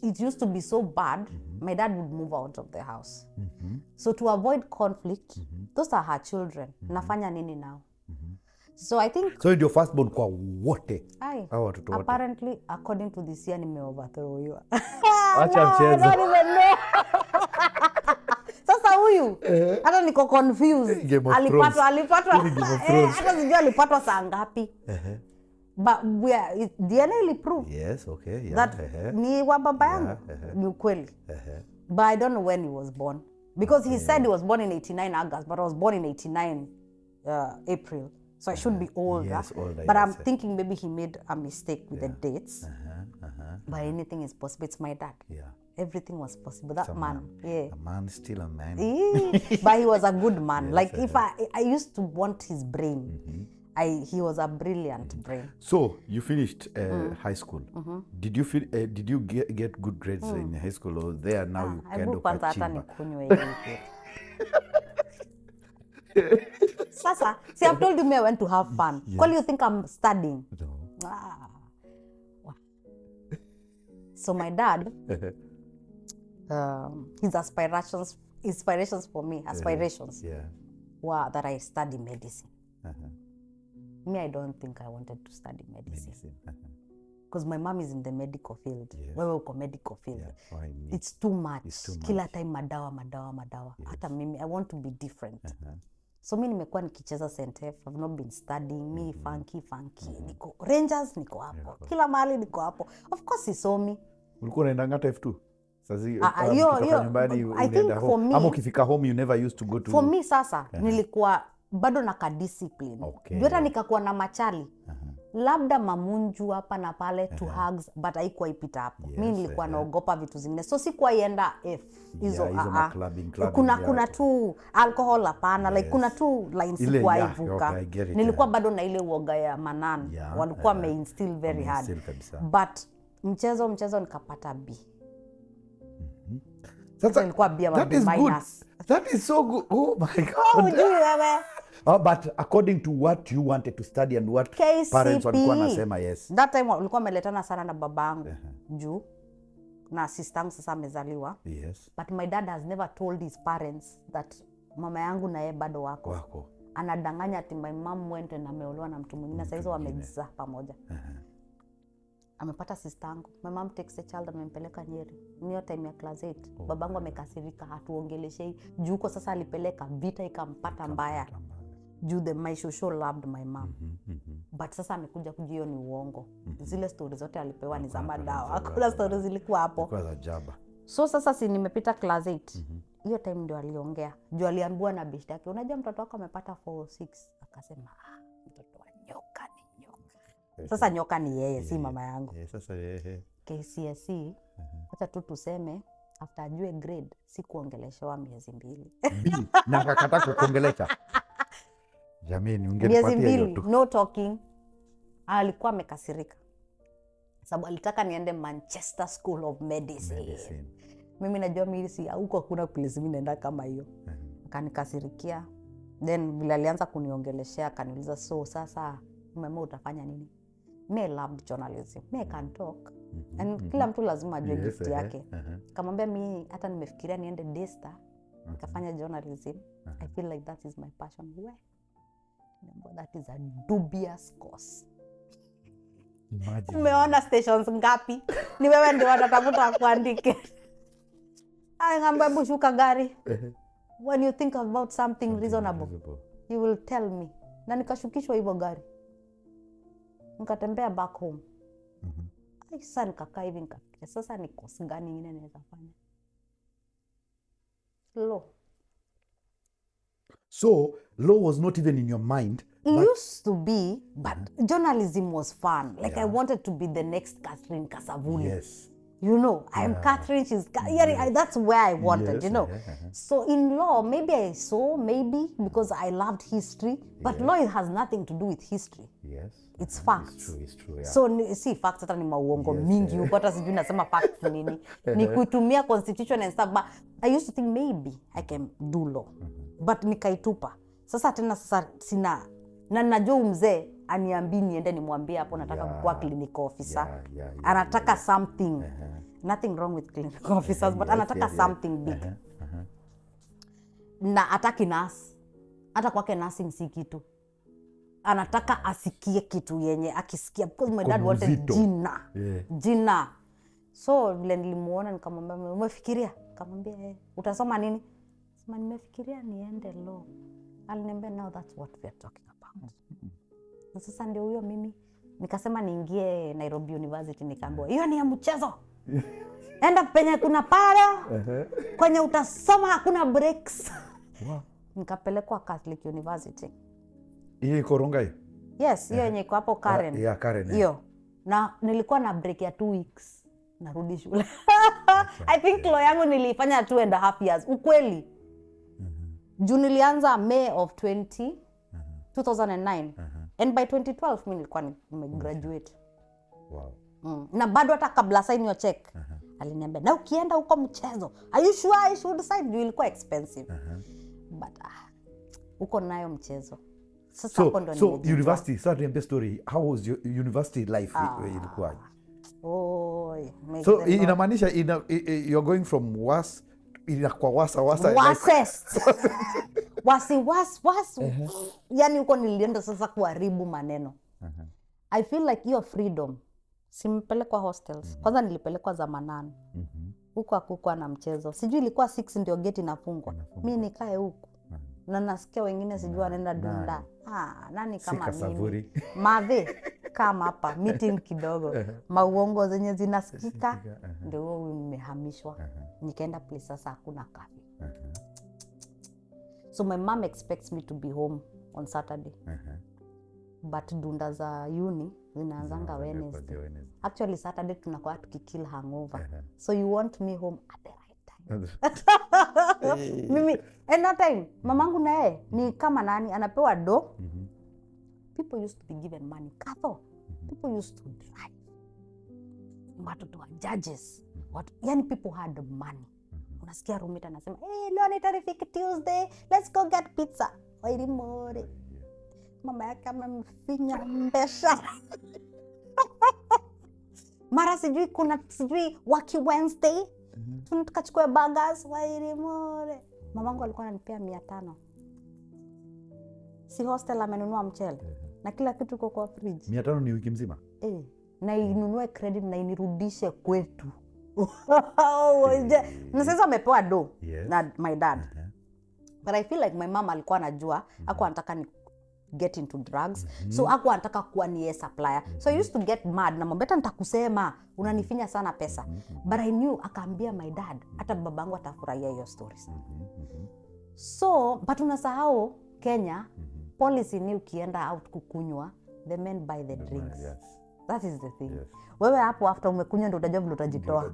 it used to be so bad, my dad would move out of the house. So to avoid conflict, those are her children. Nafanya nini now? So I think... So your firstborn kwa wote? Apparently, according to this year, nime-overthrow you. Acha mchezo. I don't even know. Sasa huyu, hata niko confused. Alipatwa. Hata sijui alipatwa saa ngapi. But DNA will prove. Yes, okay, yeah. That ni wa baba yangu. Ni ukweli. But I don't know when he was born. Because he said he was born in 89 August, but I was born in 89 April. So I should be older. Yes, older. But I'm thinking maybe he made a mistake with the dates. But anything is possible. It's my dad. Yeah. Everything was possible. That man. Yeah. A man is still a man. But he was a good man. Yes, like if I used to want his brain. He was a brilliant brain. So you finished high school. Did you get good grades in high school, or there now you kind of achieve? Sasa, see, I've told you me I went to have fun. Yes. Call you think I'm studying? No. So my dad, his inspirations for me, were that I study medicine. Me, I don't think I wanted to study medicine. Because my mom is in the medical field. Wewe uko medical field. Yeah, it's too much. Kila time madawa. Hata mimi, I want to be different. So mi nimekuwa nikicheza St. F. I've not been studying. Me funky. Niko Rangers, niko hapo. Kila mahali niko hapo. Of course he saw me. Ulikuwa unaenda ngata F2? Sasa yo, nyumbani I unaenda think for home. me, Ama ukifika home you never used to go to... For me sasa, nilikuwa bado na discipline. Okay. Hata nikakuwa na machali. Labda mamunju hapa na pale to hugs, but haikuwa ipita hapo. Yes, Mimi nilikuwa naogopa vitu zingine. So sikuwa ienda hizo clubbing, kuna tu alcohol hapana, like kuna tu lines sikuwa ivuka. Okay, nilikuwa bado na ile uoga ya Manan. Walikuwa instill very hard. But mchezo nikapata B. Sasa nilikuwa B ama B minus. That is so good. Oh my God. But according to what you wanted to study and what parents walikuwa nasema, yes. That time walikuwa wameletana sana na babangu juu na sistangu sasa amezaliwa. Yes. But my dad has never told his parents that mama yangu na yeye bado wako. Anadanganya ati my mom went na ameolewa na mtu mwingine. Sasa hizo wamezaa pamoja. Amepata sistangu. My mom takes a child amempeleka Nyeri. Niyo time ya class 8. Babangu amekasirika, hatuongeleshei. Juu kwa sasa alipeleka vita ikampata mbaya. Juu my shosho loved my mom. But sasa amekuja kujio ni uongo. Zile stories zote alipewa ni za madawa. Hakuna stories zilikuwa hapo. Kwa za jaba. So sasa si nimepita class 8. Hiyo time ndio aliongea. Juu aliambiwa na bishti yake, unajua mtoto wako amepata 4-6. Akasema, mtoto wa nyoka ni nyoka. Sasa nyoka ni yeye, si mama yangu. Sasa yeye. KCSE, hata tu tuseme, after ajue grade, si kuongeleshewa miezi 2. Na akakataa kuongelesha. Jamani, ungenipatia hiyo tu. No talking. Alikuwa amekasirika. Sababu alitaka niende Manchester School of Medicine. Mimi najua mimi si huko hakuna place mimi naenda kama hiyo. Akanikasirikia. Then vile alianza kuniongeleshea akaniuliza, so sasa mama utafanya nini? Me loved journalism. Me can talk. And kila mtu lazima ajue gift yake. Kamwambia mimi hata nimefikiria niende Daystar nikafanya journalism. I feel like that is my passion. That is a dubious course. Umeona stations ngapi? Ni wewe ndio watatafuta kuandike. Ngamba bushuka gari. When you think about something reasonable, you will tell me. Na nikashukishwa hivyo gari. Nikatembea back home. Sasa nikakaa hivi nikafikiria, sasa ni course gani nyingine naweza fanya? Law. So, law was not even in your mind. It used to be, but journalism was fun. Like I wanted to be the next Catherine Kasavuli. Yes. You know, I'm Catherine, she's... that's where I wanted, you know. So in law, maybe I saw, because I loved history. But law has nothing to do with history. Yes. It's facts. It's true, yeah. So, see, facts hata ni mauongo mingi. Upata sijui nasema facts nini. Ni kuitumia constitution and stuff. But I used to think maybe I can do law. But nikaitupa. Sasa tena sina... Na najua mzee aniambii niende nimwambie hapo nataka kuwa clinical officer. Anataka something. Nothing wrong with clinical officers, but anataka something big. Na ataki nurse. Hata kwake nursing si kitu. Anataka asikie kitu yenye akisikia, because my dad wanted jina. Jina. So vile nilimuona nikamwambia umefikiria? Nikamwambia utasoma nini? Sema nimefikiria niende law. Aliniambia now that's what we are talking about. Na sasa ndio huyo mimi nikasema niingie Nairobi University, nikaambiwa hiyo ni ya mchezo. Enda penye kuna para. Kwenye utasoma hakuna breaks. Nikapelekwa Catholic University. Hiyo iko Rongai? Yes, hiyo yenye iko hapo Karen. Yeah, Karen. Hiyo. Na nilikuwa na break ya 2 weeks. Narudi shule. I think law yangu nilifanya 2.5 years. Ukweli. Juu nilianza May of 2009. And by 2012 mimi nilikuwa nimegraduate. Wow. Na bado hata kabla sign your check. Aliniambia, na ukienda huko mchezo, are you sure I should decide? Juu ilikuwa expensive. But uko nayo mchezo. Sasa hapo ndo so university, start the story. How was your university life ilikuwa? So inamaanisha you're going from was kwa wasa yani huko nilienda sasa kuharibu maneno. I feel like your freedom. Simpelekwa hostels. Kwanza nilipelekwa za Manane. Huko hakukuwa na mchezo. Sijui ilikuwa 6 ndio gate inafungwa. Mimi nikae huko. Na nasikia wengine sijui wanaenda Dunda. Nani kama mimi? Mave. kama hapa meeting kidogo mauongo zenye zinasikika ndio nimehamishwa nikaenda place sasa hakuna kafi. So my mom expects me to be home on Saturday. But dunda za uni zinaanzanga Wednesday. Actually Saturday tunakuwa tukikill hangover. So you want me home at the right time. Mimi and that time mamangu naye ni kama nani anapewa do. People used to be given money. Katho. People used to drive. Watoto wa judges. Yani people had money. Unasikia roommate anasema, leo ni terrific Tuesday. Let's go get pizza. Wairi more. Mama yake amemfinya mbesha. Mara sijui kuna sijui waki Wednesday. Tunakachukua burgers wairi more. Mamangu alikuwa ananipea 500. Si hostel amenunua mchele. Na kila kitu kwa fridge. 500 ni wiki mzima? Na inunue credit na inirudishe kwetu. Na sasa amepewa do na my dad. But I feel like my mom alikuwa anajua hakuwa anataka ni get into drugs. So hakuwa anataka kuwa ni supplier. So I used to get mad na mbona nitakusema unanifinya sana pesa. But I knew akaambia my dad hata babangu atafurahia hiyo stories. So but unasahau Kenya policy ni ukienda out kukunywa the men buy the drinks. That is the thing. Wewe hapo after umekunywa ndio utajua vile utajitoa.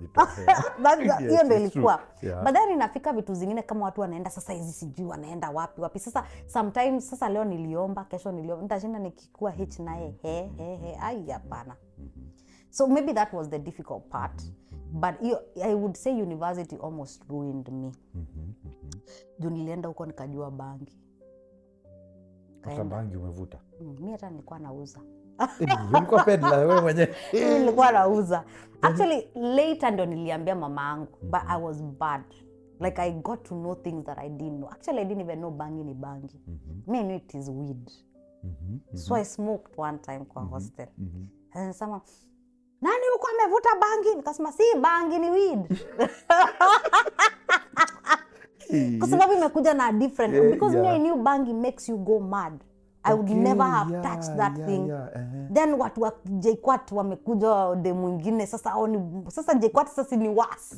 Hiyo ndio ilikuwa. But then inafika vitu zingine kama watu wanaenda sasa hizi sijui wanaenda wapi. Sasa sometimes sasa leo niliomba, kesho niliomba. Nitashinda nikikua hitch naye ai hapana. So maybe that was the difficult part. But I would say university almost ruined me. Juu nilienda huko nikajua bangi. Hata bangi umevuta? Mimi hata nilikuwa nauza. Ulikuwa peddler wewe mwenyewe? Nilikuwa nauza. Actually later ndio niliambia mamangu, but I was bad. Like I got to know things that I didn't know. Actually I didn't even know bangi ni bangi. Me knew it is weed. So I smoked one time kwa hostel. And someone, nani uko amevuta bangi? Nikasema si bangi ni weed. Kwa sababu imekuja na different because me I knew bangi makes you go mad. I would never have touched that thing. Then watu wa JKUAT wamekuja de mwingine sasa JKUAT sasa ni worse.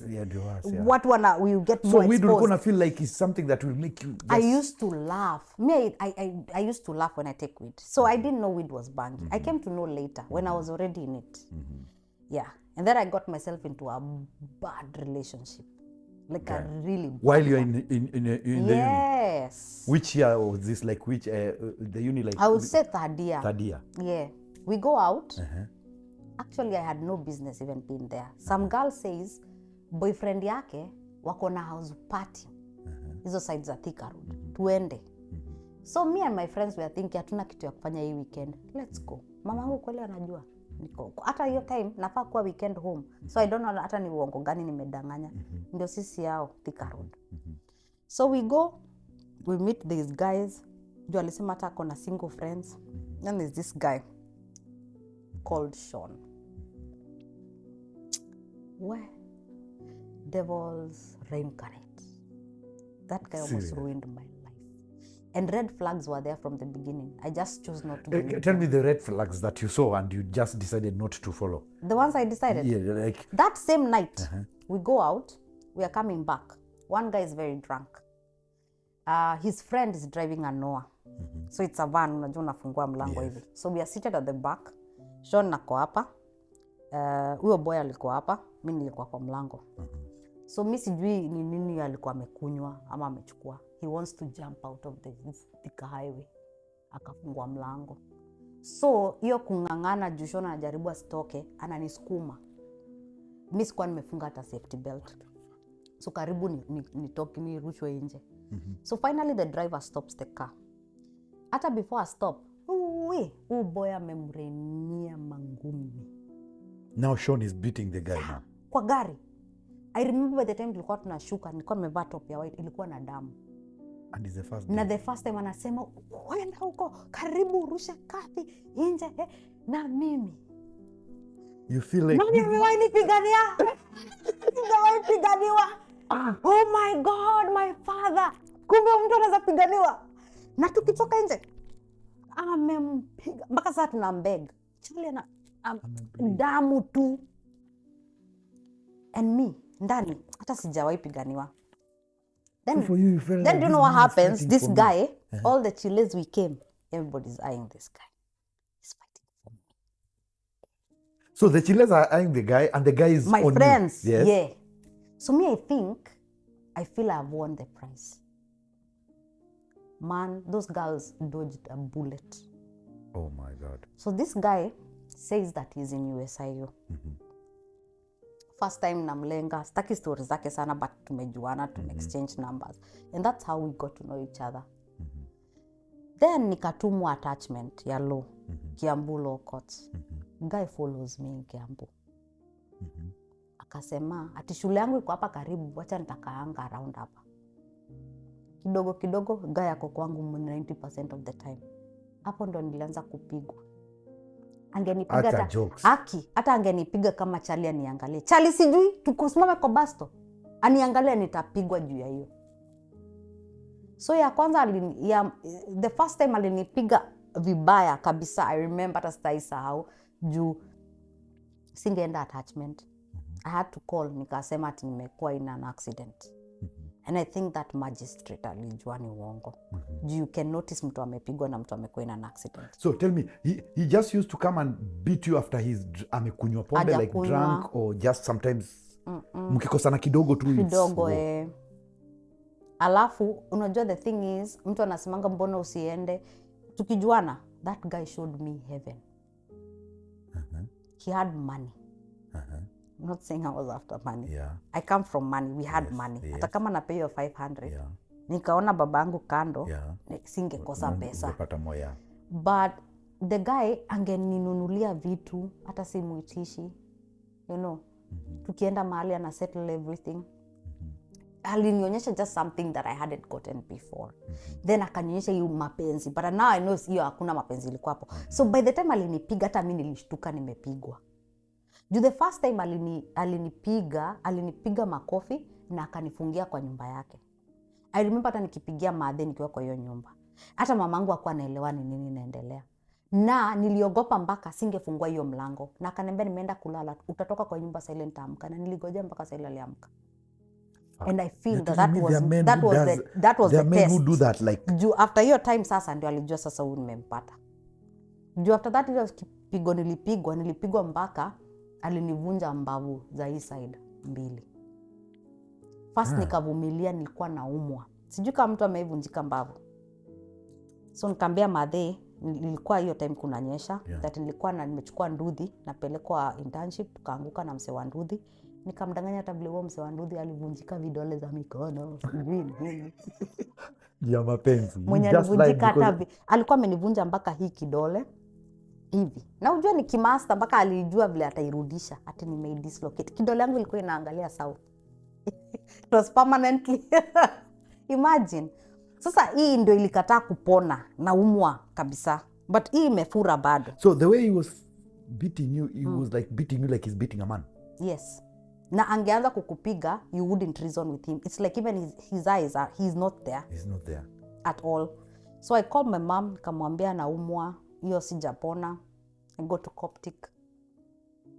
Watu will get more exposed. So weed will gonna feel like it's something that will make you just... I used to laugh. I used to laugh when I take weed. So I didn't know weed was bangi. I came to know later when I was already in it. Yeah. And then I got myself into a bad relationship. Like a really bad while you're in the uni? Yes. Which year was this? Like which the uni like? I would say third year. Third year. Yeah. We go out. Actually, I had no business even being there. Some girl says boyfriend yake wako na house party. Hizo sides za Thika Road. Tuende. So me and my friends were thinking hatuna kitu ya kufanya hii weekend. Let's go. Mama wangu kweli anajua. Hata hiyo time nafaa kuwa weekend home. So I don't know hata ni uongo gani nimedanganya. Ndio sisi yao Thika Road. So we go, we meet these guys. Juu alisema hata ako na single friends. Then there's this guy called Sean. Where? Devil's reincarnate. That guy almost ruined my life. And red flags were there from the beginning. I just chose not to believe Tell me the red flags that you saw and you just decided not to follow. The ones I decided? Yeah, like... That same night, we go out, we are coming back. One guy is very drunk. His friend is driving a Noah. So it's a van, unajua unafungua mlango hivi. So we are seated at the back. Sean nako hapa. Huyo boy alikuwa hapa, mimi nilikuwa kwa mlango. So mimi sijui ni nini alikuwa amekunywa ama amechukua. He wants to jump out of the Thika highway. Akafungua mlango. So hiyo kungangana juu Sean anajaribu asitoke, ananisukuma. Mimi sikuwa nimefunga hata safety belt. So karibu nitoke nirushwe nje. So finally the driver stops the car. Hata before I stop, boy amemrenia mangumi. Now Sean is beating the guy now. Kwa gari. I remember by the time tulikuwa tunashuka, nilikuwa nimevaa top ya white, ilikuwa na damu. And it's the first time. Na the first time anasema, "Kwenda huko, karibu urushe Carthie nje." Na mimi. You feel like nani amewahi nipigania? Sijawahi piganiwa. Oh my God, my father. Kumbe mtu anaweza piganiwa. Na tukitoka nje, amempiga. Mpaka sasa tunambeg. Chali na damu tu. And me, ndani, hata sijawahi piganiwa. Then, So for you felt then like do you this know what man is happens? fighting This for me. guy, all the Chiles we came, everybody's eyeing this guy. He's fighting for me. So the Chiles are eyeing the guy, and the guy is My on friends, you. Yes. yeah. So me, I feel I've won the prize. Man, those girls dodged a bullet. Oh my God. So this guy says that he's in USIU. First time namlenga, staki stories zake sana, but tumejuana, exchange numbers. And that's how we got to know each other. Then nikatumwa attachment ya law, Kiambu Law Courts. Guy follows me in Kiambu. Akasema, ati shule yangu iko hapa karibu, wacha nitakaanga around hapa. Kidogo kidogo, guy yako kwangu 90% of the time. Hapo ndo nilianza kupigwa. Angenipiga hata angenipiga kama chali aniangalie. Chali sijui, tukusimame kwa basto. Aniangalie nitapigwa juu ya hiyo. So ya kwanza the first time alinipiga vibaya kabisa. I remember hata sitaisahau juu singeenda attachment. I had to call, nikasema ati nimekuwa in an accident. And I think that magistrate alijua ni uongo. You can notice mtu amepigwa na mtu amekuwa in an accident. So tell me, he just used to come and beat you after he's amekunywa pombe, like drunk, or just sometimes mkikosana kidogo tu? Kidogo Alafu, unajua the thing is, mtu anasimanga mbona usiende. Tukijuana, that guy showed me heaven. He had money. I'm not saying I was after money. Yeah. I come from money. We had money. Hata kama na pay 500. Nikaona babangu kando, singekosa pesa. But the guy angeninunulia vitu, hata simuitishi. You know, tukienda mahali ana settle everything. Alinionyesha just something that I hadn't gotten before. Then akanionyesha hiyo mapenzi. But now I know hiyo hakuna mapenzi ilikuwa hapo. So by the time alinipiga, hata mimi nilishtuka nimepigwa. The first time alinipiga makofi na akanifungia kwa nyumba yake. I remember hata nikipigia madhe nikiwa kwa hiyo nyumba. Hata mamangu hakuwa anaelewa ni nini inaendelea. Na niliogopa mpaka singefungua hiyo mlango. Na akaniambia nimeenda kulala, utatoka kwa nyumba saa ile nitaamka. Na niligojea mpaka saa ile aliamka. And I feel that was the test. Who do that, like... Juu after hiyo time sasa ndio alijua sasa huyu nimempata. Juu after that ile kipigo nilipigwa mpaka alinivunja mbavu za hii side 2. First nikavumilia, nilikuwa naumwa. Sijui kama mtu ameivunjika mbavu. So nikamwambia madhe, nilikuwa hiyo time kunanyesha, that nilikuwa nimechukua nduthi napelekwa internship, tukaanguka na mse wa nduthi. Nikamdanganya hata vile huo mse wa nduthi alivunjika vidole za mikono. Ya mapenzi. Mwenye alivunjika hata alikuwa amenivunja mpaka hii kidole hivi. Na unajua ni kimaster mpaka alijua vile atairudisha. Ati nimedislocate. Kidole yangu ilikuwa inaangalia south. It was permanently. Imagine. Sasa hii ndio ilikataa kupona, naumwa kabisa. But hii imefura bado. So the way he was beating you, he was like beating you like he's beating a man. Yes. Na angeanza kukupiga, you wouldn't reason with him. It's like even his eyes are, he's not there. He's not there at all. So I called my mom, nikamwambia naumwa, hiyo sijapona. I go to Coptic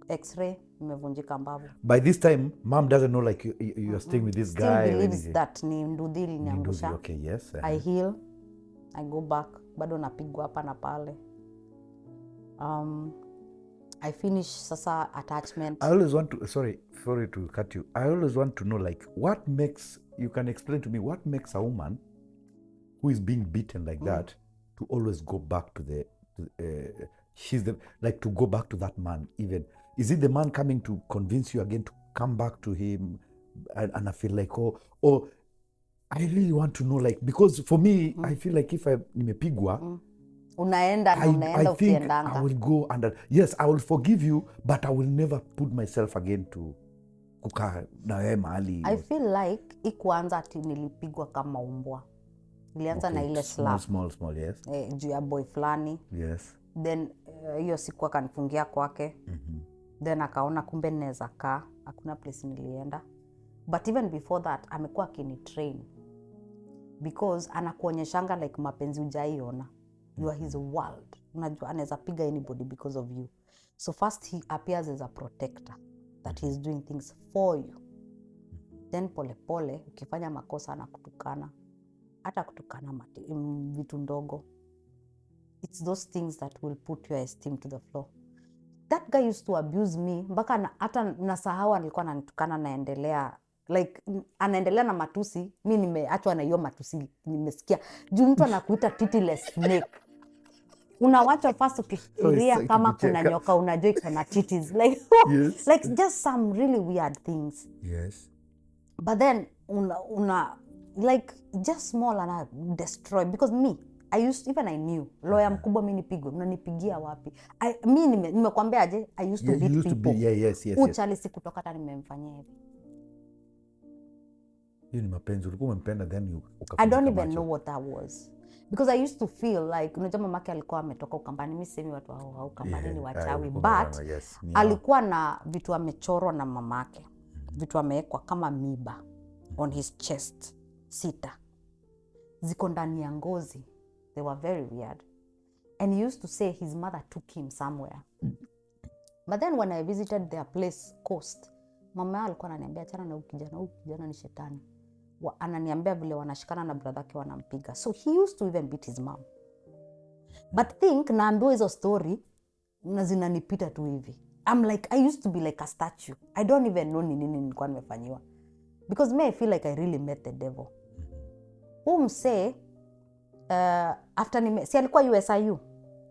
X-ray, nimevunjika mbavu. By this time, mom doesn't know like you are staying with this guy. Still believes that ni nduthi iliniangusha. Okay, yes. I heal, I go back, bado napigwa hapa na pale. I finish sasa attachment. I always want to, sorry to cut you. I always want to know like what makes, you can explain to me what makes a woman who is being beaten like that to always go back to to go back to that man even. Is it the man coming to convince you again to come back to him? And I feel like, or I really want to know like, because for me, I feel like if nimepigwa, unaenda ukiendanga. I will go under, yes, I will forgive you, but I will never put myself again to kukaa na wewe mahali. I feel like ikuanza ati nilipigwa kama umbwa. Nilianza na ile slap. Small, yes. Juu ya boy fulani. Yes. Then hiyo siku akanifungia kwake. Then akaona kumbe naweza kaa, hakuna place nilienda. But even before that, amekuwa akinitrain. Because anakuonyeshanga like mapenzi hujaiona. You are his world. unajua anaweza piga anybody because of you. So first he appears as a protector, that he's doing things for you. Then pole pole ukifanya makosa na kutukana, hata kutukana vitu ndogo, it's those things that will put your esteem to the floor. That guy used to abuse me mpaka hata nasahau alikuwa ananitukana, naendelea like anaendelea na matusi, mimi nimeachwa na hiyo matusi nimesikia. Juu mtu anakuita titiless snake, unawacha first ukifikiria kama kuna nyoka unajua kuna titties like yes. Like just some really weird things. Yes. But then una like just small and I destroy, because me I knew lawyer mkubwa mimi nipigwe, mnanipigia wapi? Mimi nimekwambia aje, I used to beat people. Yes. Uchali sikutoka hata nimemfanyia hivi. Hiyo ni mapenzi, ulikuwa umempenda then I don't even know what that was, because I used to feel like unajua mamake alikuwa ametoka Ukambani. Mimi semi watu hao Ukambani ni wachawi, but alikuwa na vitu amechorwa na mamake, vitu amewekwa kama miba on his chest, 6 ziko ndani ya ngozi. They were very weird, and he used to say his mother took him somewhere. But then when I visited their place Coast, mama alikuwa ananiambia achana na huyu kijana ni shetani. Ananiambia vile wanashikana na brother yake wanampiga. So he used to even beat his mom. But think naambiwa hizo story na zinanipita tu hivi. I'm like, I used to be like a statue. I don't even know ni nini nilikuwa nimefanyiwa, because me I feel like I really met the devil. Msee after si alikuwa USIU,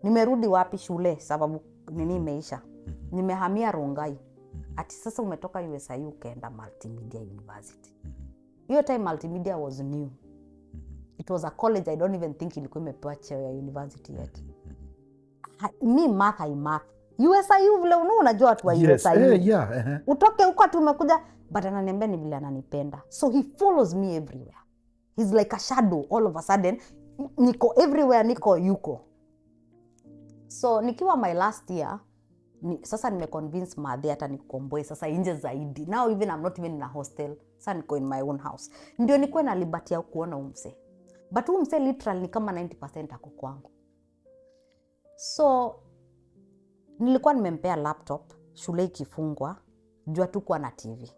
nimerudi wapi shule sababu nini imeisha, nimehamia Rongai. Ati sasa umetoka USIU ukaenda Multimedia University. Hiyo time Multimedia was new. It was a college, I don't even think ilikuwa imepewa cheo ya university yet. Me math I math. USIU vile unajua watu wa USIU. Utoke huko tu umekuja, but ananiambia ni vile ananipenda. So he follows me everywhere. He's like a shadow all of a sudden. Niko everywhere, niko yuko. So nikiwa my last year, sasa nimeconvince madhe hata nikomboe sasa nje zaidi. Now even I'm not even in a hostel. Sasa niko in my own house. Ndio nikuwe na liberty ya kuona umse. But umse literally ni kama 90% ako kwangu. So nilikuwa nimempea laptop, shule ikifungwa, jua tu kwa na TV.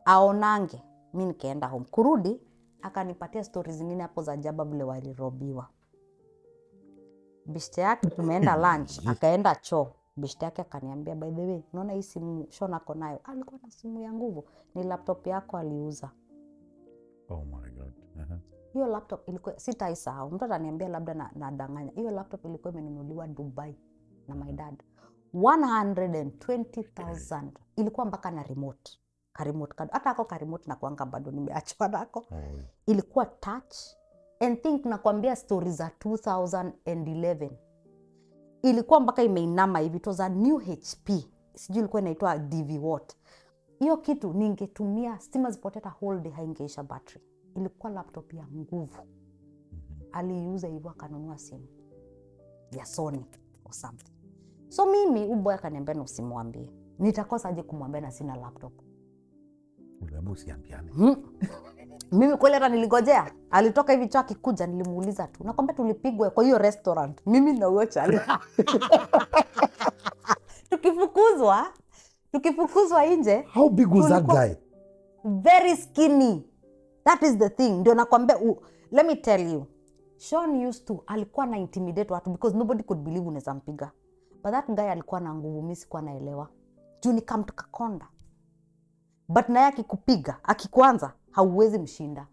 Aonange, mimi nikaenda home. Kurudi akanipatia stories zingine hapo za ajabu vile walirobiwa. Bishte yake tumeenda lunch, akaenda choo. Bishte yake akaniambia, by the way, unaona hii simu Shona ako nayo? Alikuwa na simu ya nguvu, ni laptop yako aliuza. Oh my God. Hiyo laptop ilikuwa sitaisahau. Mtu ataniambia labda nadanganya. Hiyo laptop ilikuwa imenunuliwa Dubai na my dad. 120,000. Ilikuwa mpaka na remote. Remote card. Hata ako remote na kuanga bado nimeachwa nako. Ilikuwa touch. And think nakwambia stories za 2011. Ilikuwa mpaka imeinama hivi. It was a new HP. Sijui ilikuwa inaitwa DV Watt. Hiyo kitu ningetumia stima zipoteta whole day haingeisha battery. Ilikuwa laptop ya nguvu. Aliuza hivyo akanunua simu ya Sony or something. So mimi uboya akaniambia na usimwambie. Nitakosa aje kumwambia na sina laptop? Uliamua usiambiane. Mimi kweli hata niligojea. Alitoka hivi chaki kuja nilimuuliza tu. Nakwambia tulipigwa kwa hiyo restaurant. Mimi na huyo chali. Tukifukuzwa nje. How big was that guy? Very skinny. That is the thing. Ndio nakwambia, let me tell you. Sean used to, alikuwa na intimidate watu because nobody could believe unaweza mpiga. But that guy alikuwa na nguvu, mimi sikuwa naelewa. Juu ni kama tukakonda. But naye akikupiga, akikuanza hauwezi mshinda.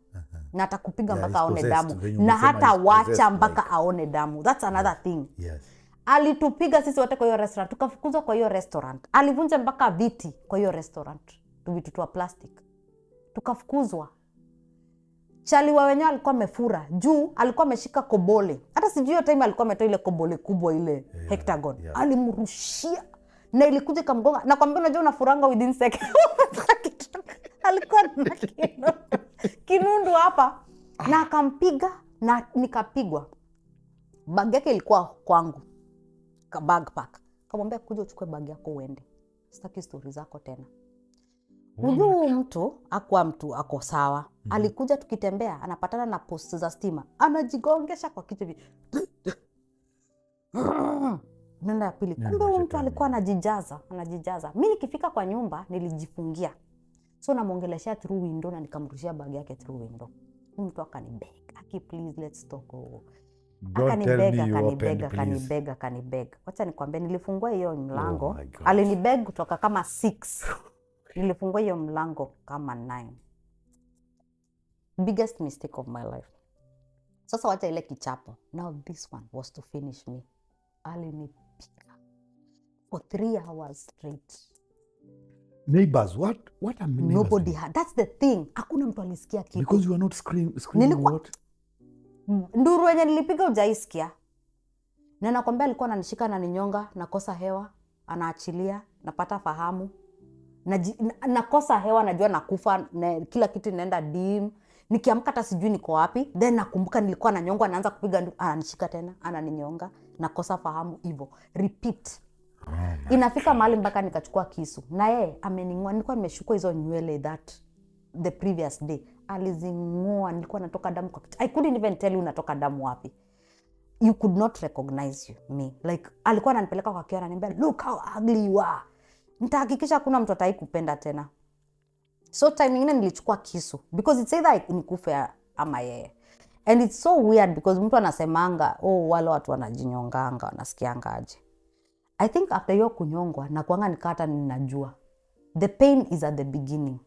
Na atakupiga mpaka aone damu. Na hata wacha mpaka aone damu. That's another thing. Yes. Alitupiga sisi wote kwa hiyo restaurant. Tukafukuzwa kwa hiyo restaurant. Alivunja mpaka viti kwa hiyo restaurant. Vitu tu plastic. Tukafukuzwa. Chali wa wenyewe alikuwa amefura. Juu alikuwa ameshika kobole. Hata sijui hiyo time alikuwa ametoa ile kobole kubwa ile hectagon. Alimrushia. Na ilikuja kamgonga. Na kwambia unajua unafuranga within seconds. Alikuwa na kinundu hapa. Na akampiga na nikapigwa. Bag yake ilikuwa kwangu. Bag pack. Kamwambia kuja uchukue bag yako uende. Sitaki stories zako tena. Huyu mtu ako sawa. Alikuja tukitembea, anapatana na post za stima. Anajigongesha kwa kitu hivi. nenda ya pili. Kumbe huyu mtu alikuwa anajijaza. Mimi nikifika kwa nyumba nilijifungia. So namuongeleshia through window na nikamrushia bag yake through window. Huyu mtu akanibeg. Aki, please let's talk. Akanibeg. Wacha nikwambie, nilifungua hiyo mlango. Alinibeg kutoka kama 6. Nilifungua hiyo mlango kama 9. Biggest mistake of my life. Sasa wacha ile kichapo. Now this one was to finish me. Alinipiga for 3 hours straight. Neighbors, what are neighbors? Nobody had. That's the thing. Hakuna mtu alisikia kitu. Because you are not screaming what? Nduru yenye nilipiga hujaisikia. Na nakwambia alikuwa ananishika na ninyonga, nakosa hewa, anaachilia, napata fahamu. Nakosa hewa, najua nakufa, kila kitu inaenda dim. Nikiamka hata sijui niko wapi. Then nakumbuka nilikuwa nanyongwa, anaanza kupiga nduru, ananishika tena, ananinyonga, nakosa fahamu hivyo. Repeat. Inafika mahali mpaka nikachukua kisu. Na yeye amening'oa, nilikuwa nimeshukua hizo nywele the previous day. Alizing'oa, nilikuwa natoka damu kwa kichwa. I couldn't even tell you natoka damu wapi. You could not recognize me. Like alikuwa ananipeleka kwa kioo, ananiambia look how ugly you are. Nitahakikisha kuna mtu ataikupenda tena. So time nyingine nilichukua kisu because it's either nikufe ama yeye. And it's so weird because mtu anasemanga wale watu wanajinyonganga, wanasikianga aje. I think after hiyo kunyongwa na kuanga nikata ninajua. The pain is at the beginning.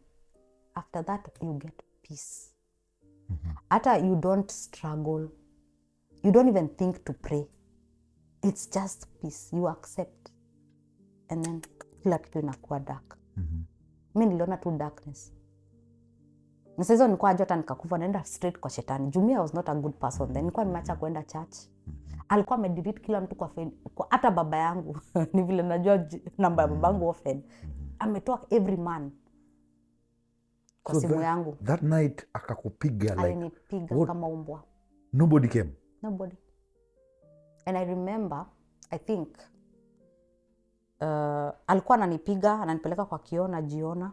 After that you get peace. Hata you don't struggle. You don't even think to pray. It's just peace. You accept. And then kila kitu inakuwa dark. Mimi niliona tu darkness. Na sasa nilikuwa najua hata nikakufa naenda straight kwa shetani. Jumia was not a good person. Then nilikuwa nimeacha kwenda church. Alikuwa amedelete kila mtu kwa hata baba yangu. Ni vile najua namba ya babangu often. Ametoa every man kwa simu yangu. That night akakupiga like. Alinipiga kama umbwa. Nobody came? Nobody. And I remember, I think, alikuwa ananipiga, ananipeleka kwa kioo najiona.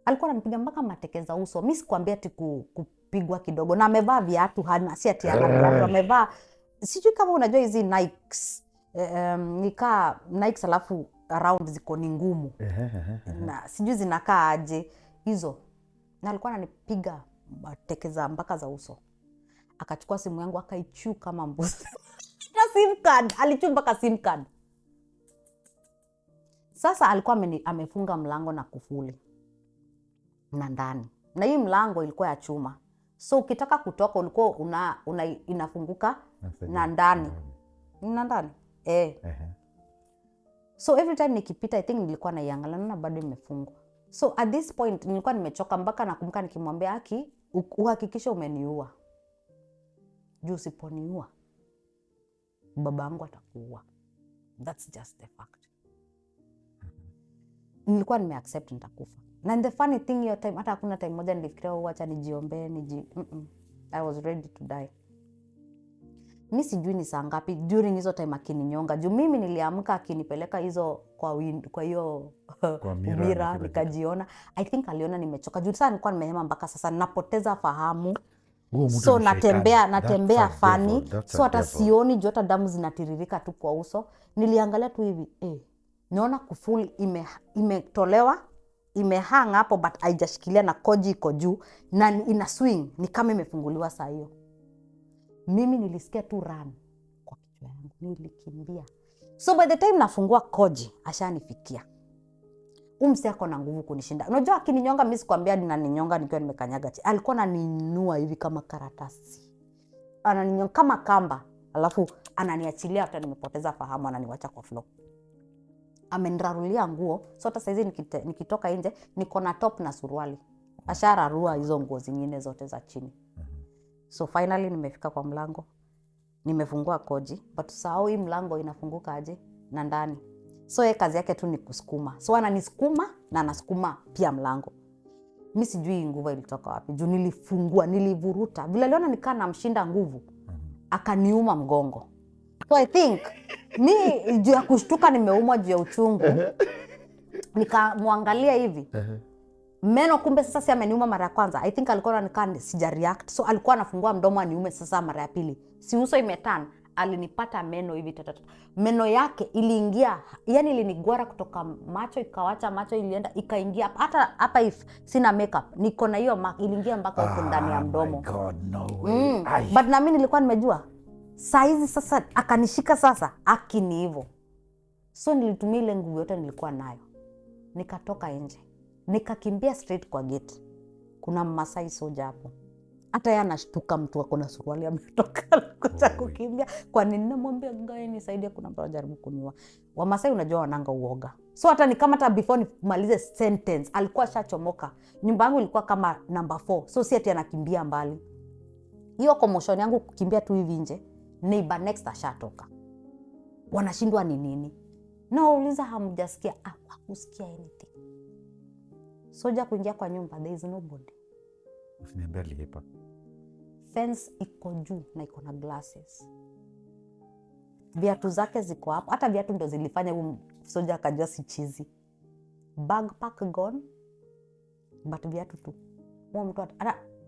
Alikuwa ananipiga mpaka matekeza uso. Mimi sikwambia ati kupigwa kidogo. Na amevaa viatu, hana si ati ana viatu. Amevaa, sijui kama unajua hizi Nikes. Nika Nikes alafu around ziko ni ngumu. Na sijui zinakaa aje hizo. Na alikuwa ananipiga matekeza mpaka za uso. Akachukua simu yangu akaichu kama mbuzi. Na SIM card, alichu mpaka SIM card. Sasa alikuwa amefunga mlango na kufuli. Na ndani. Na hii mlango ilikuwa ya chuma. So ukitaka kutoka ulikuwa inafunguka na ndani. Na ndani. So every time nikipita I think nilikuwa naiangalia na bado imefungwa. So at this point nilikuwa nimechoka mpaka nakumbuka nikimwambia Aki, uhakikisha umeniua. Juu usiponiua babangu atakuua. That's just the fact. Nilikuwa nimeaccept nitakufa. Na the funny thing hiyo time hata hakuna time moja nilifikiria acha nijiombe I was ready to die. Mimi sijui ni saa ngapi during hizo time akininyonga. Juu mimi niliamka akinipeleka hizo kwa hiyo mira nikajiona. I think aliona nimechoka. Juu sasa nilikuwa nimehema mpaka sasa napoteza fahamu. So natembea fani. So hata sioni juu hata damu zinatiririka tu kwa uso. Niliangalia tu hivi naona kufuli imetolewa, imehang hapo but haijashikilia na koji iko juu na ina swing ni kama imefunguliwa saa hiyo. Mimi nilisikia tu run kwa kichwa yangu, nilikimbia. So by the time nafungua koji ashanifikia. Umsi yako na nguvu kunishinda. Unajua akininyonga mimi sikwambia ninaninyonga nikiwa nimekanyaga chini. Alikuwa ananinua hivi kama karatasi. Ananinyonga kama kamba, alafu ananiachilia hata nimepoteza fahamu, ananiwacha kwa floor. Amenirarulia nguo. So hata saizi nikitoka nje niko na top na suruali. Ashararua hizo nguo zingine zote za chini. So finally nimefika kwa mlango. Nimefungua koji, but sahau hii mlango inafunguka aje na ndani. So yeye kazi yake tu ni kusukuma. So ananisukuma na anasukuma pia mlango. Mimi sijui nguvu ilitoka wapi. Juu nilifungua, nilivuruta. Vile aliona nikaa namshinda nguvu, akaniuma mgongo. So I think mimi juu ya kushtuka nimeumwa juu ya uchungu. Nikamwangalia hivi. Meno kumbe sasa si ameniuma mara ya kwanza. I think alikuwa anakaa sija react. So alikuwa anafungua mdomo aniume sasa mara ya pili. Si uso imetan. alinipata meno hivi meno yake iliingia, yani ilinigwara kutoka macho, ikawacha macho, ilienda ikaingia hata hapa, if sina makeup niko na hiyo mark, iliingia mpaka huko ndani ya mdomo. My God, no way. But na mimi nilikuwa nimejua saizi sasa akanishika sasa akini hivyo. So nilitumia ile nguvu yote nilikuwa nayo, nikatoka nje, nikakimbia straight kwa gate. Kuna Masai soja hapo, hata yeye anashtuka, mtu ako na suruali ametoka kuja kukimbia. Kwa nini? Namwambia guy nisaidie, kuna mtu anajaribu kuniua. Wamasai unajua wananga uoga. So hata ni kama before nimalize sentence alikuwa shachomoka. Nyumba yangu ilikuwa kama number 4, so si ati anakimbia mbali. Hiyo commotion yangu kukimbia tu hivi nje, neighbor next ashatoka. Wanashindwa ni nini? Nauliza hamjasikia? Hakusikia anything. Soja kuingia kwa nyumba, there is nobody. Usiniambia lihepa. Fence iko juu na iko na glasses. Viatu zake ziko hapo. Hata viatu ndo zilifanya huyu soja akajua si chizi. Backpack gone, but viatu tu. Huyo mtu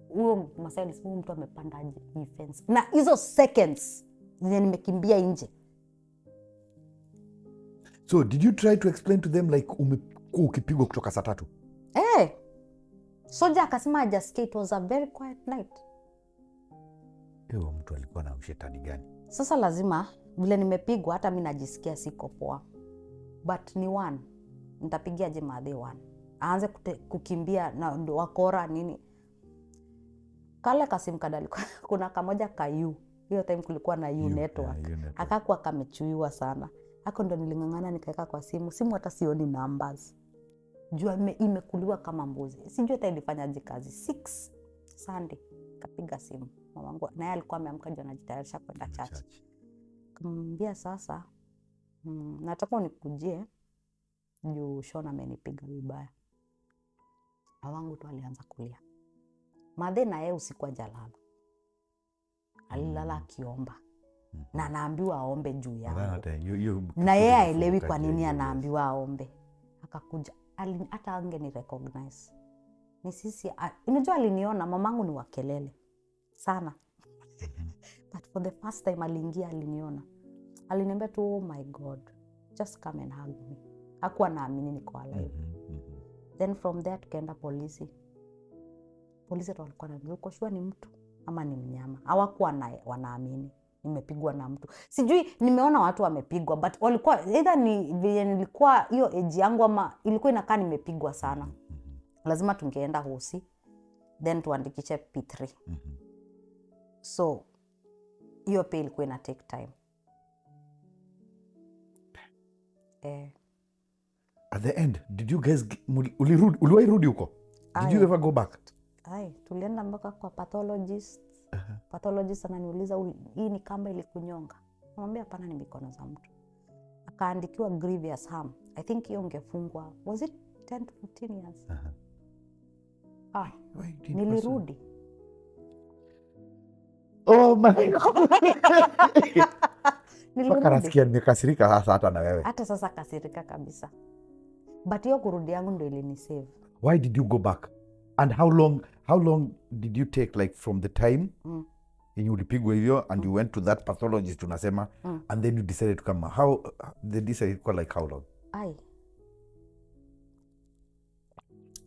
huyo Masai alisema mtu amepanda hii fence. Na hizo seconds zenye nimekimbia nje. So did you try to explain to them like ukipigwa kutoka saa 3? Soja akasema ajasikia, it was a very quiet night. Huyo mtu alikuwa na mshetani gani? Sasa lazima vile nimepigwa hata mimi najisikia siko poa. But ni one, nitapigia je madhe one. Aanze kukimbia na wakora nini. Kale Kasim kadali kuna kamoja kayu. Hiyo time kulikuwa na U network. Akakuwa kamechuiwa sana. Hako ndo nilingangana nikaweka kwa simu. Simu hata sioni numbers. Jua imekuliwa kama mbuzi. Sijui hata ilifanyaje kazi. 6 Sunday kapiga simu. Mamangu naye alikuwa ameamka jana anajitayarisha kwenda church. Kumwambia sasa nataka unikujie juu Shona amenipiga vibaya. Awangu tu alianza kulia. Madhe na yeye usiku ajalala. Alilala akiomba. Na anaambiwa aombe juu yangu. Na yeye haelewi kwa nini anaambiwa aombe. Akakuja, hata angeni recognize. Ni sisi, unajua aliniona, mamangu ni wakelele sana. But for the first time aliingia aliniona. Aliniambia tu, oh my God, just come and hug me. Hakuwa naamini niko alive. Then from there tukaenda polisi. Polisi tu walikuwa na uko sure ni mtu ama ni mnyama. Hawakuwa wanaamini nimepigwa na mtu. Sijui nimeona watu wamepigwa, but walikuwa either ni vile nilikuwa hiyo age yangu ama ilikuwa inakaa nimepigwa sana. Lazima tungeenda hosi, then tuandikishe P3. So hiyo pia ilikuwa ina take time. At the end, did you guys uliwahi rudi huko? Did you ever go back? Tulienda mpaka kwa pathologist. Pathologist ananiuliza hii ni kamba ilikunyonga. Namwambia hapana, ni mikono za mtu. Akaandikiwa grievous harm. I think hiyo ungefungwa. Was it 10 to 15 years? Nilirudi. Oh my God. Nilirudi. Nasikia nimekasirika sasa hata na wewe. Hata sasa kasirika kabisa. But hiyo kurudi yangu ndio ilinisave. Why did you go back? And how long did you take, like from the time yenye ulipigwa hivyo and you went to that pathologist unasema and then you decided to come? How they decided for like how long?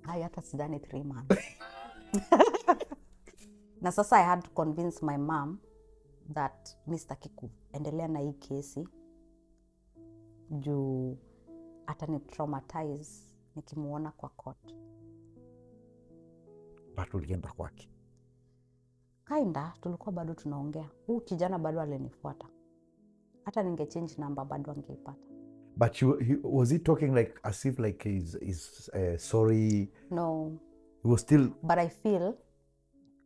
Hata sidhani 3 months. Na sasa I had to convince my mom that Mr. Kiku endelea na hii kesi juu hata ni traumatize nikimuona kwa court. But ulienda kwake? Tulikuwa bado tunaongea. Huyu kijana bado alinifuata. Hata ningechange number bado angeipata. But was he talking like as if like he's sorry? No. He was still... But I feel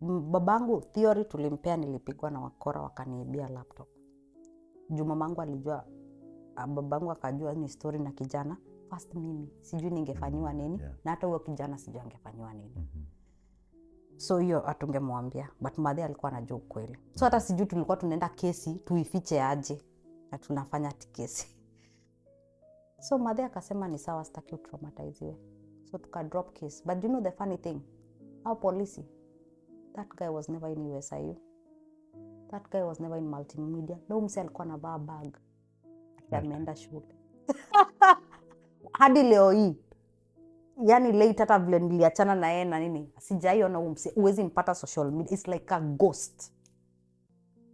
babangu theory tulimpea nilipigwa na wakora wakaniibia laptop. Juu mamangu alijua, babangu akajua ni story na kijana. First mimi sijui ningefanywa nini, na hata huyo kijana sijui angefanywa nini. So hiyo atungemwambia, but madhe alikuwa anajua ukweli. So hata sijui tulikuwa tunaenda kesi tuifiche aje na tunafanya ati kesi. So madhe akasema ni sawa, sitaki utraumatiziwe. So tuka drop case. But you know the funny thing? Our police, that guy was never in USIU. That guy was never in multimedia. No mse alikuwa anavaa bag. Ameenda shule. Hadi leo hii. Yani late hata vile niliachana na yeye na nini. Sijaiona huyu mse. Huwezi mpata social media. It's like a ghost.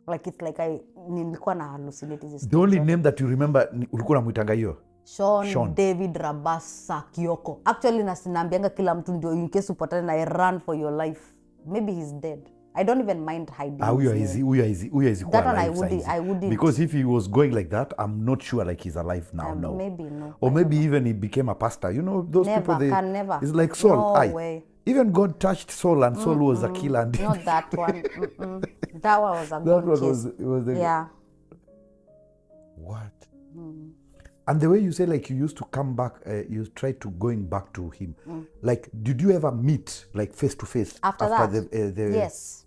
Like it's like nilikuwa na hallucinate. The only name that you remember ulikuwa unamuitanga hiyo? Sean David Rabasa Kioko. Actually naambianga kila mtu ndio in case upatane na run for your life. Maybe he's dead. I don't even mind hiding. Huyo is that one I wouldn't. Because if he was going like that, I'm not sure like he's alive now. No. Maybe no. Or maybe even he became a pastor. You know, those never, people, can never. It's like Saul. No way. Even God touched Saul and Saul was a killer. And not that one. That one was a good case. Yeah. What? And the way you say like you used to come back, you tried to going back to him. Like, did you ever meet like face to face after that? The Yes.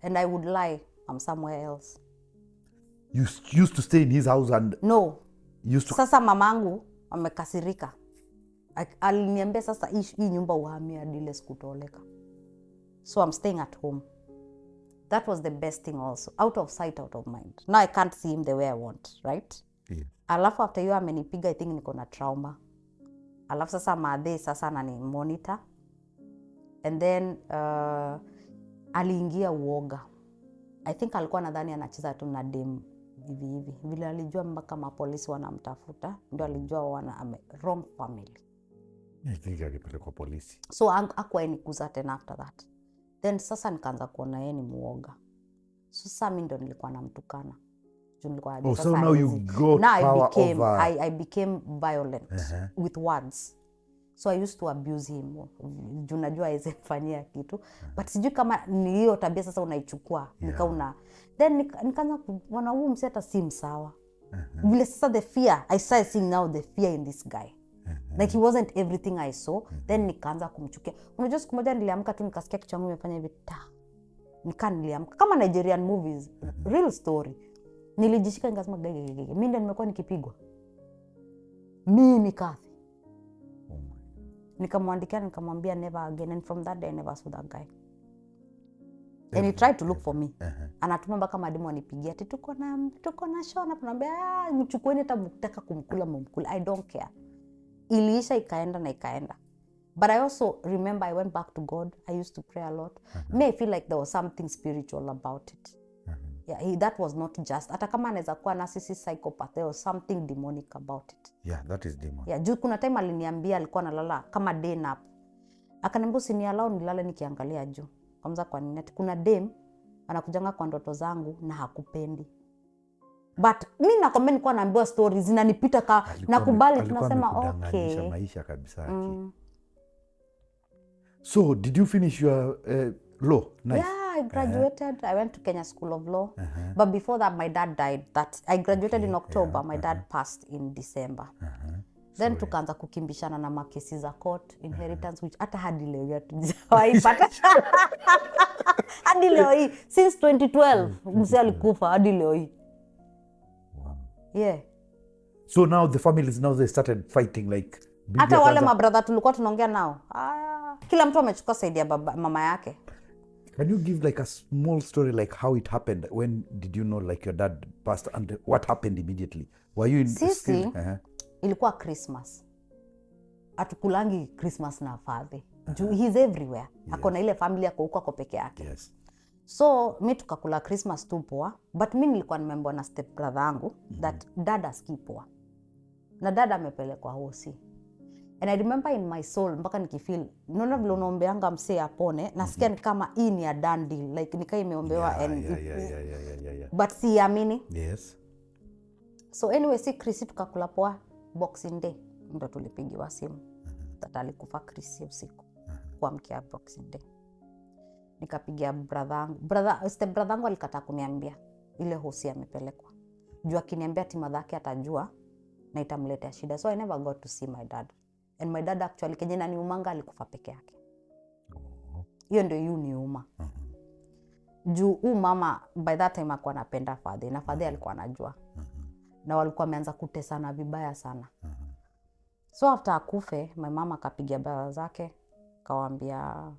And I would lie, I'm somewhere else. You used to stay in his house and... No. Used to... Sasa mamangu amekasirika. Aliniambia sasa hii nyumba uhamia hadi ile sikutoleka. So I'm staying at home. That was the best thing also. Out of sight, out of mind. Now I can't see him the way I want, right? Yeah. Alafu after hiyo amenipiga, I think niko na trauma. Alafu sasa maadhe sasa anani monitor. And then aliingia uoga. I think alikuwa nadhani anacheza tu na dem hivi. Vile alijua mpaka mapolisi wanamtafuta, ndio alijua wrong family. I think alipelekwa polisi. So hakuwa nikuza tena after that. Then sasa nikaanza kuona yeye ni muoga. So sasa mimi ndo nilikuwa namtukana. So now you got power over... I became violent with words. So I used to abuse him. Junajua hawezi mfanyia kitu. But sijui kama ni hiyo tabia sasa unaichukua. Nikauna. Then nikaanza kuona huyu mse hata si msawa. Vile sasa the fear, I started seeing now the fear in this guy. Like he wasn't everything I saw. Then nikaanza kumchukia. Unajua siku moja niliamka tu nikasikia kichwa changu imefanya hivi ta. Niliamka kama Nigerian movies. Real story. Nilijishika nikasema gege. Mimi ndio nimekuwa nikipigwa. Mimi Carthie. Nikamwandikia nikamwambia never again, and from that day I never saw that guy. And he tried to look for me. Anatuma mpaka madimu anipigia ati tuko na show na tunaambia mchukueni hata mtaka kumkula mumkula. I don't care. Iliisha ikaenda. But I also remember I went back to God. I used to pray a lot. May I feel like there was something spiritual about it. Yeah, that was not just. Hata kama anaweza kuwa narcissist psychopath, there was something demonic about it. Yeah, that is demon. Yeah, juu kuna time aliniambia alikuwa analala kama day nap. Akaniambia usiniallow nilale nikiangalia juu. Kamza kwa nini? Kuna dem anakujanga kwa ndoto zangu na hakupendi. But mimi nakwambia nilikuwa naambiwa stories zinanipita nakubali tunasema okay. Maisha kabisa yake. So, did you finish your law? Nice. Yeah, I graduated. I went to Kenya School of Law. But before that, my dad died. I graduated in October. My dad passed in December. Then tukaanza kukimbishana na makesi za court, inheritance, which hata hadi leo hatujawaipata. Hadi leo hii. Since 2012, mzee alikufa hadi leo hii. Wow. Yeah. So now the families, now they started fighting like... Hata wale mabrother tulikuwa tunaongea nao. Kila mtu amechukua side ya mama yake. Can you give like a small story like how it happened? When did you know like your dad passed and what happened immediately? Were you in Sisi, ilikuwa Christmas. Atukulangi Christmas na father. He's everywhere. Yes. Ako na ile family yako huko ako peke yake. Yes. So, mi tukakula Christmas tu poa. But mi nilikuwa nimeambiwa na step brother yangu that dad asikii poa. Na dada amepelekwa hosi. And I remember in my soul, mpaka nikifeel, unaona vile unaombeanga msee apone, nasikia ni kama hii ni a done deal. Like nika imeombewa yeah. But siamini. Yes. So anyway, si Chrissy tukakula poa Boxing Day. Ndo tulipigiwa simu. Tata alikufa Chrissy usiku. Kuamkia Boxing Day. Nikapigia step brother yangu alikataa kuniambia ile hosi amepelekwa. Juu akiniambia ati madhake atajua na itamletea shida. So I never got to see my dad. And my dad actually kenye na niumanga alikufa peke yake. Hiyo ndio niuma. Juu mama by that time alikuwa anapenda father na father alikuwa anajua. Na walikuwa wameanza kutesana vibaya sana. So after akufe, my mama akapigia baba zake, kawaambia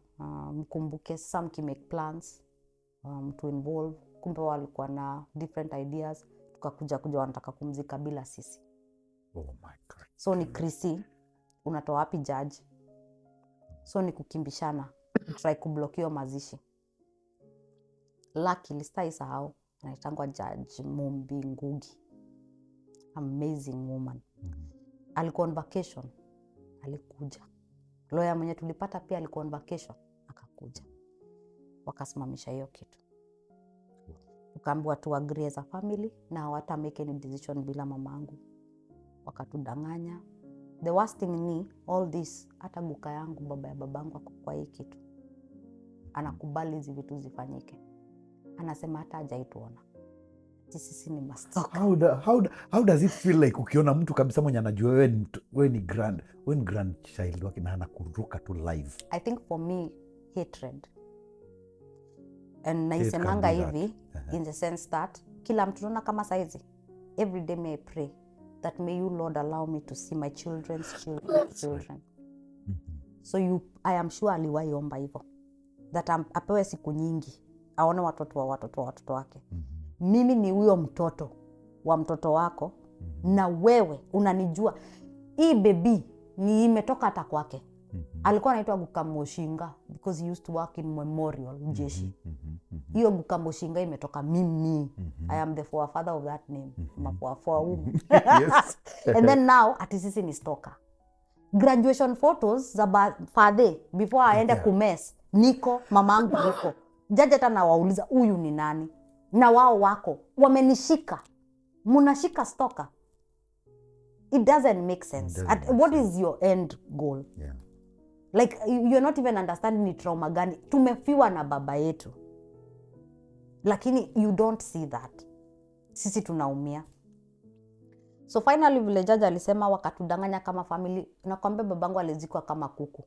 mkumbuke some make plans to involve kumbe walikuwa na different ideas, tukakuja wanataka kumzika bila sisi. Oh my God. So ni Krisi, unatoa wapi judge? So ni kukimbishana, try kublokio mazishi. Luckily sitaisahau, anaitangwa Judge Mumbi Ngugi, amazing woman. Alikuwa on vacation, alikuja. Lawyer mwenye tulipata pia alikuwa on vacation, akakuja. Wakasimamisha hiyo kitu. Tukaambiwa tu agree as a family na hawata make any decision bila mamangu. Wakatudanganya. The worst thing ni all this, hata guka yangu, baba ya babangu ako kwa hii kitu. Anakubali hizi vitu zifanyike. Anasema hata hajaituona. Sisi ni mastoka. How does it feel like ukiona mtu kabisa mwenye anajua wewe ni grandchild wake na anakuruka tu live? I think for me, hatred. And naisemanga hivi, in the sense that, kila mtu naona kama saizi, every day may I pray that may you Lord allow me to see my children's children. So I am sure aliwahi omba hivyo. That apewe siku nyingi, aone watoto wake. Mimi ni huyo mtoto wa mtoto wako, na wewe unanijua. Hii baby ni imetoka hata kwake. Alikuwa anaitwa Gukamoshinga because he used to work in Memorial jeshi. Hiyo Gukamoshinga imetoka mimi. I am the forefather of that name. Yes. And then now ati sisi ni stalker. Graduation photos za father before aende kumes, niko mamangu niko. Jaji hata nawauliza huyu ni nani? Na wao wako wamenishika. Munashika stalker. It doesn't make sense. What is your end goal? Yeah. Like you're not even understanding ni trauma gani tumefiwa na baba yetu, lakini you don't see that. Sisi tunaumia. So finally vile judge alisema wakatudanganya kama family. Nakwambia babangu alizikwa kama kuku.